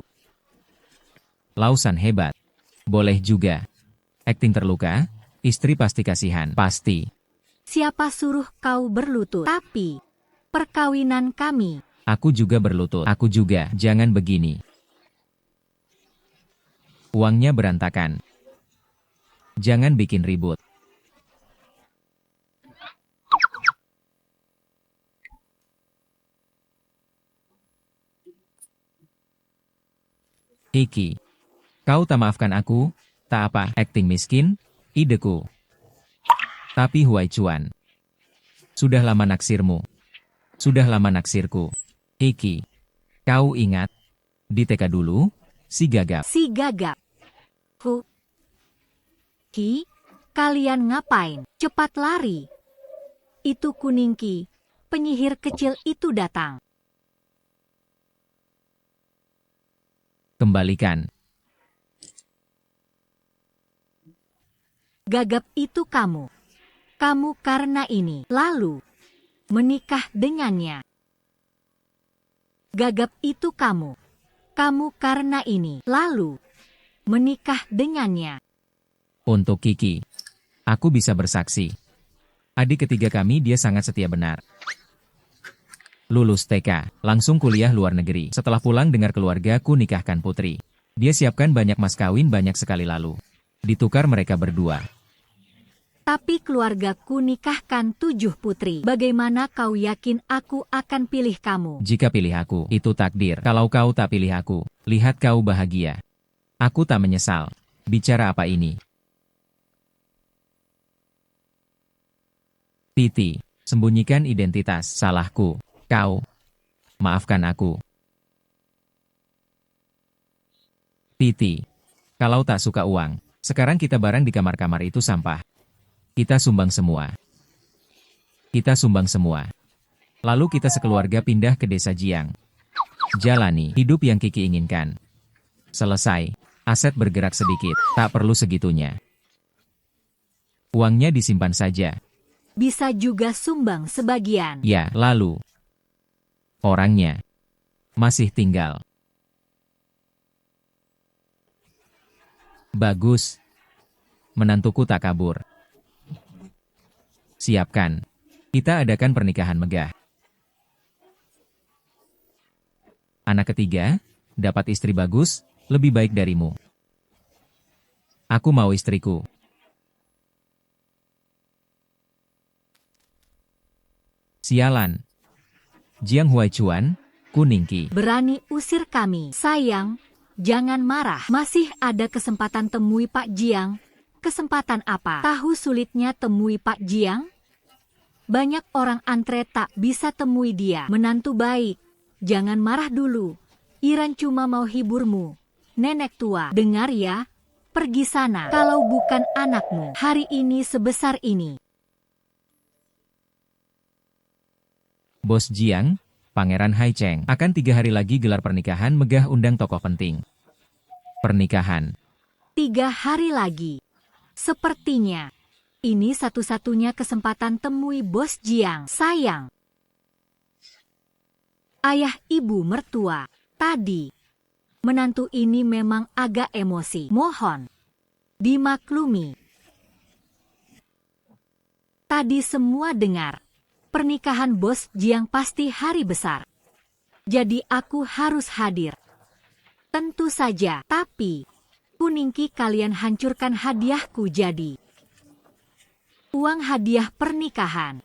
Lausan hebat. Boleh juga. Akting terluka, istri pasti kasihan. Pasti. Siapa suruh kau berlutut? Tapi, perkawinan kami. Aku juga berlutut. Aku juga. Jangan begini. Uangnya berantakan. Jangan bikin ribut. Kiki. Kau tak maafkan aku, tak apa, akting miskin, ideku. Tapi Huaichuan. Sudah lama naksirmu. Sudah lama naksirku. Kiki. Kau ingat? Di TK dulu, si gagap. Si gagap. Ki, kalian ngapain? Cepat lari. Itu Kuningki, penyihir kecil itu datang. Kembalikan. Gagap itu kamu. Kamu karena ini, lalu menikah dengannya. Gagap itu kamu. Kamu karena ini, lalu menikah dengannya. Untuk Kiki. Aku bisa bersaksi. Adik ketiga kami, dia sangat setia, benar. Lulus TK, langsung kuliah luar negeri. Setelah pulang dengar keluargaku nikahkan putri. Dia siapkan banyak mas kawin, banyak sekali, lalu ditukar mereka berdua. Tapi keluargaku nikahkan 7 putri. Bagaimana kau yakin aku akan pilih kamu? Jika pilih aku, itu takdir. Kalau kau tak pilih aku, lihat kau bahagia. Aku tak menyesal. Bicara apa ini? Titi, sembunyikan identitas. Salahku. Kau. Maafkan aku. Titi. Kalau tak suka uang, sekarang kita bareng di kamar-kamar itu sampah. Kita sumbang semua. Kita sumbang semua. Lalu kita sekeluarga pindah ke desa Jiang. Jalani hidup yang Kiki inginkan. Selesai. Aset bergerak sedikit, tak perlu segitunya. Uangnya disimpan saja. Bisa juga sumbang sebagian. Ya, lalu. Orangnya. Masih tinggal. Bagus. Menantuku tak kabur. Siapkan. Kita adakan pernikahan megah. Anak ketiga, dapat istri bagus, lebih baik darimu. Aku mau istriku. Sialan. Jiang Huaichuan, Kuningki. Berani usir kami. Sayang, jangan marah. Masih ada kesempatan temui Pak Jiang. Kesempatan apa? Tahu sulitnya temui Pak Jiang? Banyak orang antre tak bisa temui dia. Menantu baik. Jangan marah dulu. Iran cuma mau hiburmu. Nenek tua, dengar ya. Pergi sana. Kalau bukan anakmu, hari ini sebesar ini. Bos Jiang, Pangeran Haicheng, akan 3 hari lagi gelar pernikahan megah, undang tokoh penting. Pernikahan. 3 hari lagi. Sepertinya, ini satu-satunya kesempatan temui Bos Jiang. Sayang. Ayah ibu mertua, tadi. Menantu ini memang agak emosi. Mohon dimaklumi. Tadi semua dengar. Pernikahan Bos Jiang pasti hari besar. Jadi aku harus hadir. Tentu saja, tapi Kuningki kalian hancurkan hadiahku jadi. Uang hadiah pernikahan.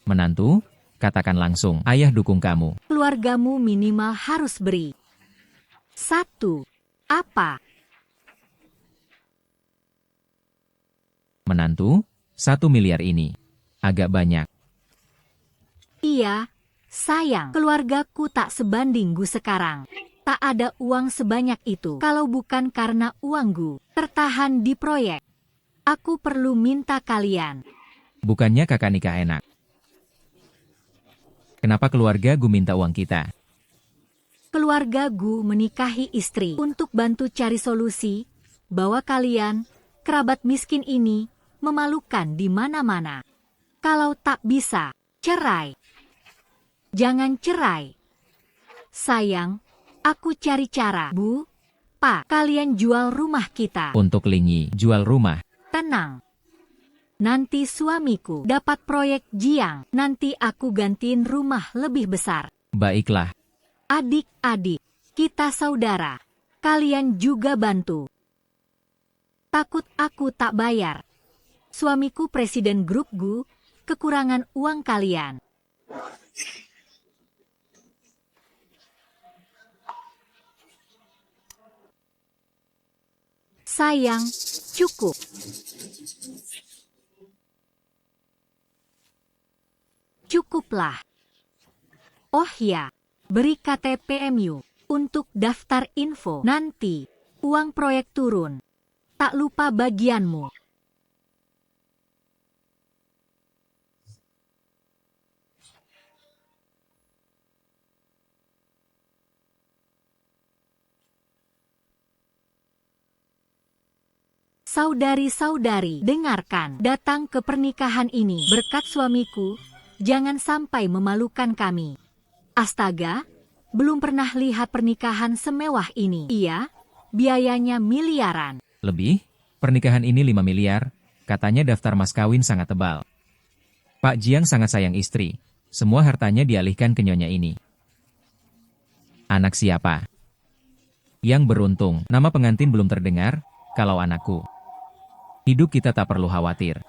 Menantu, katakan langsung, ayah dukung kamu. Keluargamu minimal harus beri. 1. Apa? Menantu, 1 miliar ini. Agak banyak. Iya, sayang. Keluargaku tak sebanding gu sekarang. Tak ada uang sebanyak itu. Kalau bukan karena uangku tertahan di proyek. Aku perlu minta kalian. Bukannya kakak nikah enak. Kenapa keluarga gu minta uang kita? Keluarga gu menikahi istri untuk bantu cari solusi bahwa kalian, kerabat miskin ini, memalukan di mana-mana. Kalau tak bisa, cerai. Jangan cerai. Sayang, aku cari cara. Bu, Pak, kalian jual rumah kita. Untuk Linyi, jual rumah. Tenang. Nanti suamiku dapat proyek Jiang. Nanti aku gantiin rumah lebih besar. Baiklah. Adik-adik, kita saudara. Kalian juga bantu. Takut aku tak bayar. Suamiku presiden grup gu, kekurangan uang kalian. Sayang, cukup. Cukuplah. Oh ya, beri KTPMU untuk daftar info. Nanti, uang proyek turun. Tak lupa bagianmu. Saudari-saudari, dengarkan. Datang ke pernikahan ini berkat suamiku. Jangan sampai memalukan kami. Astaga, belum pernah lihat pernikahan semewah ini. Iya, biayanya miliaran. Lebih? Pernikahan ini 5 miliar. Katanya daftar mas kawin sangat tebal. Pak Jiang sangat sayang istri. Semua hartanya dialihkan ke nyonya ini. Anak siapa? Yang beruntung, nama pengantin belum terdengar. Kalau anakku. Hidup kita tak perlu khawatir.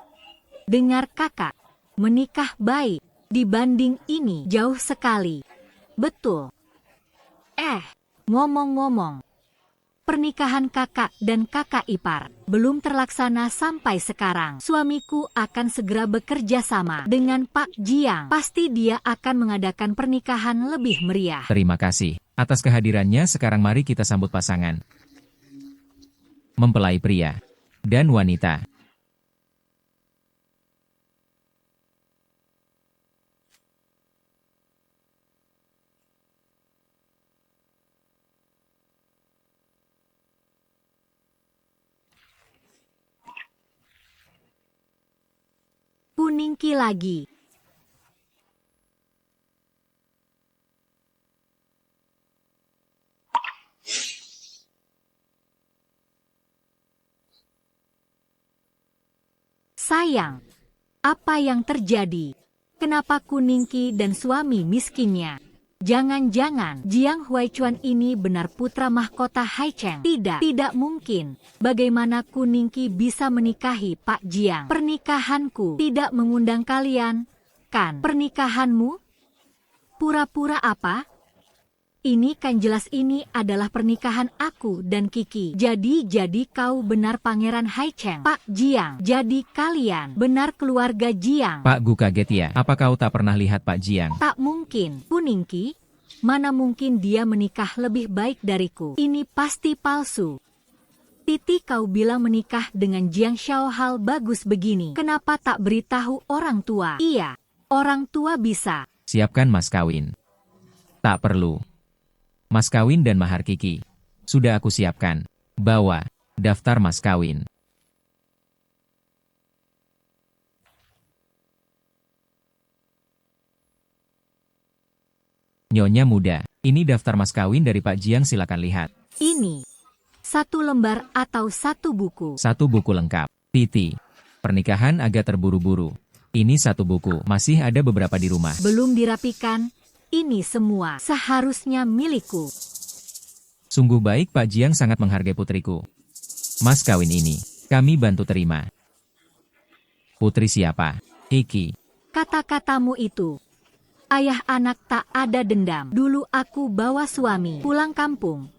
Dengar kakak, menikah baik. Dibanding ini jauh sekali. Betul. Ngomong-ngomong. Pernikahan kakak dan kakak ipar belum terlaksana sampai sekarang. Suamiku akan segera bekerja sama dengan Pak Jiang. Pasti dia akan mengadakan pernikahan lebih meriah. Terima kasih. Atas kehadirannya sekarang mari kita sambut pasangan. Mempelai pria dan wanita. Kuningki lagi. Sayang, apa yang terjadi? Kenapa Kuningki dan suami miskinnya? Jangan-jangan Jiang Huaichuan ini benar putra mahkota Haicheng? Tidak mungkin. Bagaimana Kuningki bisa menikahi Pak Jiang? Pernikahanku tidak mengundang kalian, kan? Pernikahanmu? Pura-pura apa? Ini kan jelas ini adalah pernikahan aku dan Kiki. Jadi kau benar Pangeran Haicheng, Pak Jiang. Jadi kalian benar keluarga Jiang. Pak Gu kaget ya. Apa kau tak pernah lihat Pak Jiang? Tak mungkin, Kuningki. Mana mungkin dia menikah lebih baik dariku. Ini pasti palsu. Titi kau bilang menikah dengan Jiang Xiaohal bagus begini. Kenapa tak beritahu orang tua? Iya, orang tua bisa. Siapkan mas kawin. Tak perlu. Mas kawin dan mahar Kiki. Sudah aku siapkan. Bawa daftar mas kawin. Nyonya muda, ini daftar mas kawin dari Pak Jiang, silakan lihat. Ini 1 lembar atau 1 buku? 1 buku lengkap. Titi, pernikahan agak terburu-buru. Ini 1 buku, masih ada beberapa di rumah. Belum dirapikan. Ini semua seharusnya milikku. Sungguh baik Pak Jiang sangat menghargai putriku. Mas kawin ini, kami bantu terima. Putri siapa? Kiki. Kata-katamu itu. Ayah anak tak ada dendam. Dulu aku bawa suami pulang kampung.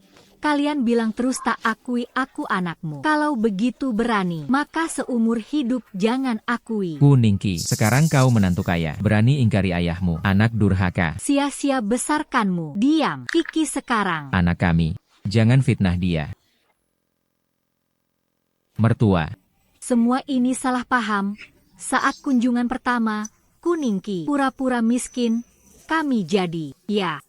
Kalian bilang terus tak akui aku anakmu. Kalau begitu berani, maka seumur hidup jangan akui. Kuningki, sekarang kau menantu kaya. Berani ingkari ayahmu, anak durhaka. Sia-sia besarkanmu. Diam, Kiki sekarang. Anak kami, jangan fitnah dia. Mertua. Semua ini salah paham. Saat kunjungan pertama, Kuningki pura-pura miskin. Kami jadi, ya.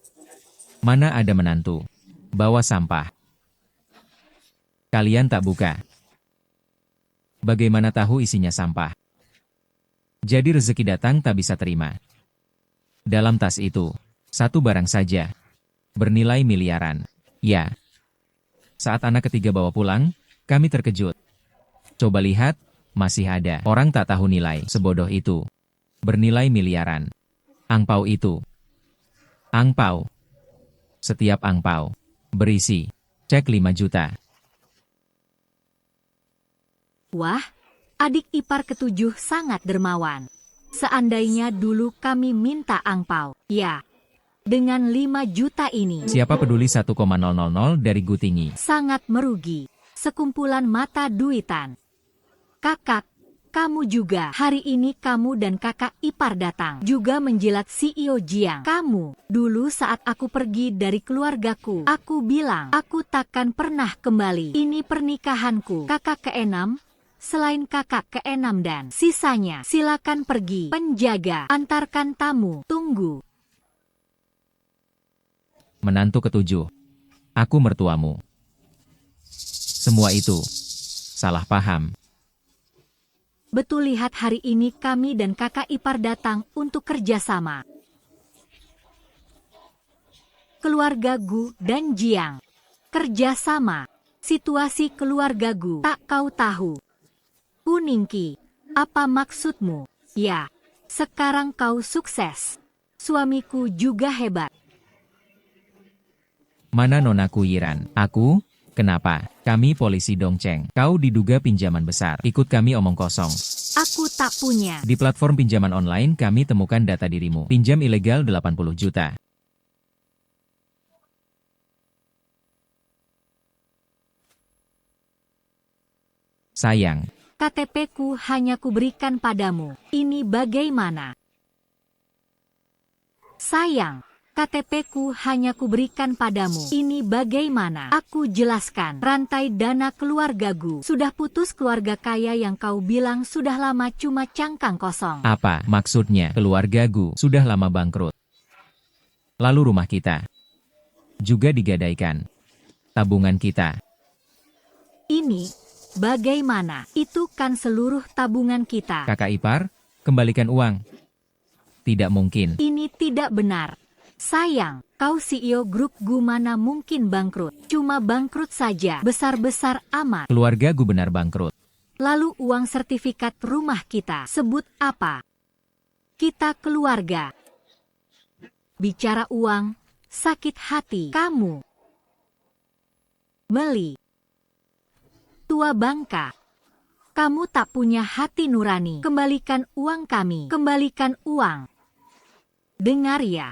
Mana ada menantu? Bawa sampah. Kalian tak buka. Bagaimana tahu isinya sampah? Jadi rezeki datang tak bisa terima. Dalam tas itu, 1 barang saja. Bernilai miliaran. Ya. Saat anak ketiga bawa pulang, kami terkejut. Coba lihat, masih ada. Orang tak tahu nilai, sebodoh itu. Bernilai miliaran. Angpau itu. Angpau. Setiap angpau berisi cek 5 juta. Wah, adik ipar ketujuh sangat dermawan. Seandainya dulu kami minta angpau, ya. Dengan 5 juta ini, Siapa peduli 1,000 dari Gutingi? sangat merugi. Sekumpulan mata duitan. Kakak, kamu juga. Hari ini kamu dan kakak ipar datang. Juga menjilat CEO Jiang. Kamu, dulu saat aku pergi dari keluargaku, aku bilang, aku takkan pernah kembali. Ini pernikahanku. Kakak ke-6, selain kakak ke-6 dan sisanya, silakan pergi. Penjaga, antarkan tamu. Tunggu. Menantu ketujuh. Aku mertuamu. Semua itu salah paham. Betul, lihat hari ini kami dan kakak ipar datang untuk kerjasama. Keluarga Gu dan Jiang. Kerjasama. Situasi keluarga Gu tak kau tahu. Kuningki, apa maksudmu? Ya, sekarang kau sukses. Suamiku juga hebat. Mana nonaku Yiran? Aku? Kenapa? Kami polisi Dongcheng. Kau diduga pinjaman besar. Ikut kami omong kosong. Aku tak punya. Di platform pinjaman online kami temukan data dirimu. Pinjam ilegal 80 juta. Sayang. KTP-ku hanya kuberikan padamu. Ini bagaimana? Sayang, KTP-ku hanya kuberikan padamu. Ini bagaimana? Aku jelaskan. Rantai dana keluargaku. Sudah putus, keluarga kaya yang kau bilang sudah lama cuma cangkang kosong. Apa maksudnya? Keluargaku sudah lama bangkrut. Lalu rumah kita juga digadaikan. Tabungan kita. Ini bagaimana? Itu kan seluruh tabungan kita. Kakak ipar, kembalikan uang. Tidak mungkin. Ini tidak benar. Sayang, kau CEO grup Gu mana mungkin bangkrut. Cuma bangkrut saja, besar-besar amat. Keluarga gue benar bangkrut. Lalu uang sertifikat rumah kita, sebut apa? Kita keluarga. Bicara uang, sakit hati. Kamu Meli, tua bangka. Kamu tak punya hati nurani. Kembalikan uang kami. Kembalikan uang. Dengar ya.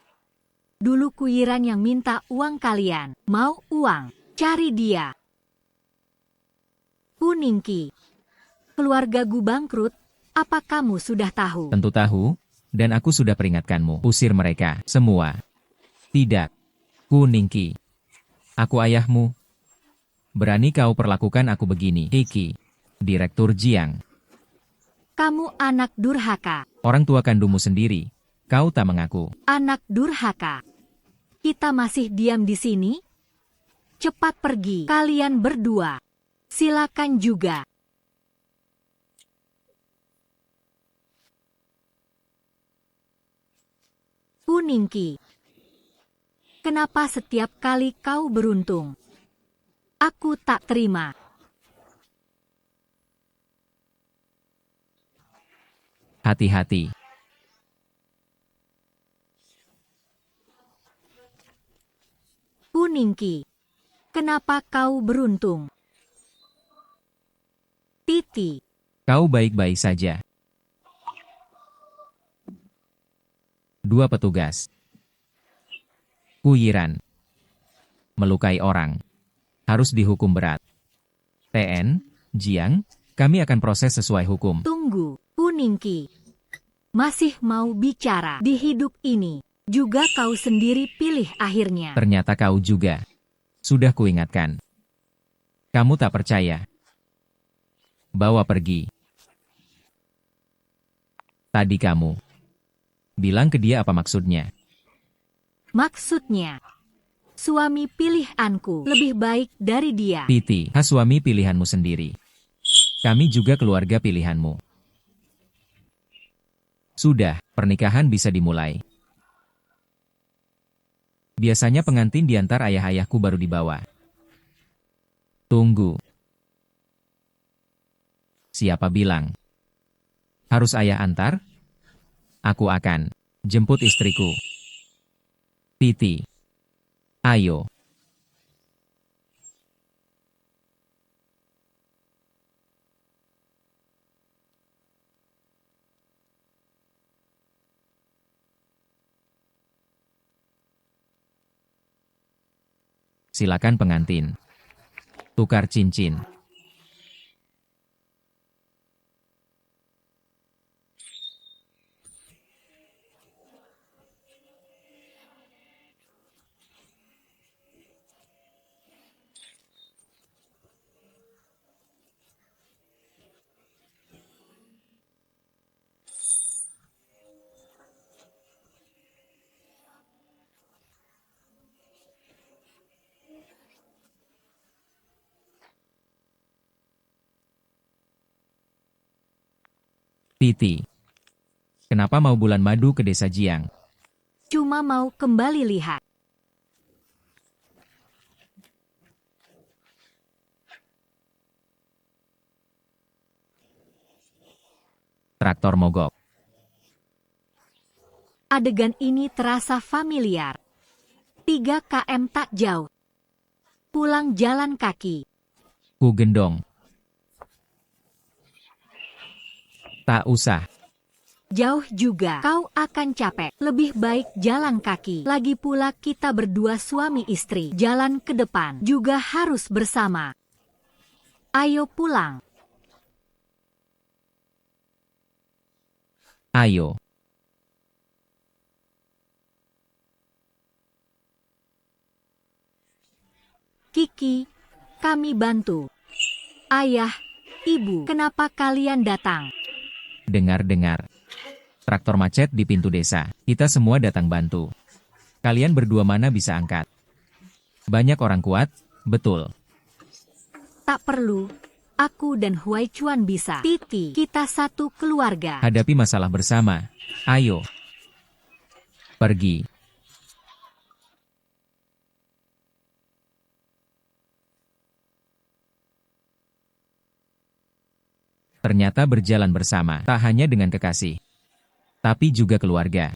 Dulu Kuyiran yang minta uang kalian. Mau uang? Cari dia. Kuningki. Keluarga gu bangkrut. Apa kamu sudah tahu? Tentu tahu, dan aku sudah peringatkanmu. Usir mereka, semua. Tidak. Kuningki. Aku ayahmu. Berani kau perlakukan aku begini. Iki. Direktur Jiang. Kamu anak durhaka. Orang tua kandungmu sendiri. Kau tak mengaku. Anak durhaka. Kita masih diam di sini? Cepat pergi. Kalian berdua. Silakan juga. Kuningki. Kenapa setiap kali kau beruntung? Aku tak terima. Hati-hati. Kuningki. Kenapa kau beruntung? Titi. Kau baik-baik saja. Dua petugas. Kuyiran. Melukai orang. Harus dihukum berat. TN, Jiang, kami akan proses sesuai hukum. Tunggu, Kuningki. Masih mau bicara di hidup ini? Juga kau sendiri pilih akhirnya. Ternyata kau juga. Sudah kuingatkan. Kamu tak percaya. Bawa pergi. Tadi kamu bilang ke dia apa maksudnya? Maksudnya, suami pilihanku lebih baik dari dia. Titi, suami pilihanmu sendiri. Kami juga keluarga pilihanmu. Sudah, pernikahan bisa dimulai. Biasanya pengantin diantar ayah-ayahku baru dibawa. Tunggu. Siapa bilang? Harus ayah antar? Aku akan jemput istriku. Titi. Ayo. Silakan pengantin. Tukar cincin. Titi. Kenapa mau bulan madu ke desa Jiang? Cuma mau kembali lihat. Traktor mogok. Adegan ini terasa familiar. 3 km tak jauh. Pulang jalan kaki. Ku gendong. Tak usah. Jauh juga kau akan capek. Lebih baik jalan kaki. Lagi pula kita berdua suami istri. Jalan ke depan juga harus bersama. Ayo pulang. Ayo. Kiki, kami bantu. Ayah, ibu, kenapa kalian datang? Dengar-dengar. Traktor macet di pintu desa. Kita semua datang bantu. Kalian berdua mana bisa angkat? Banyak orang kuat, betul. Tak perlu. Aku dan Huai Chuan bisa. Titi, kita satu keluarga. Hadapi masalah bersama. Ayo. Pergi. Ternyata berjalan bersama, tak hanya dengan kekasih, tapi juga keluarga.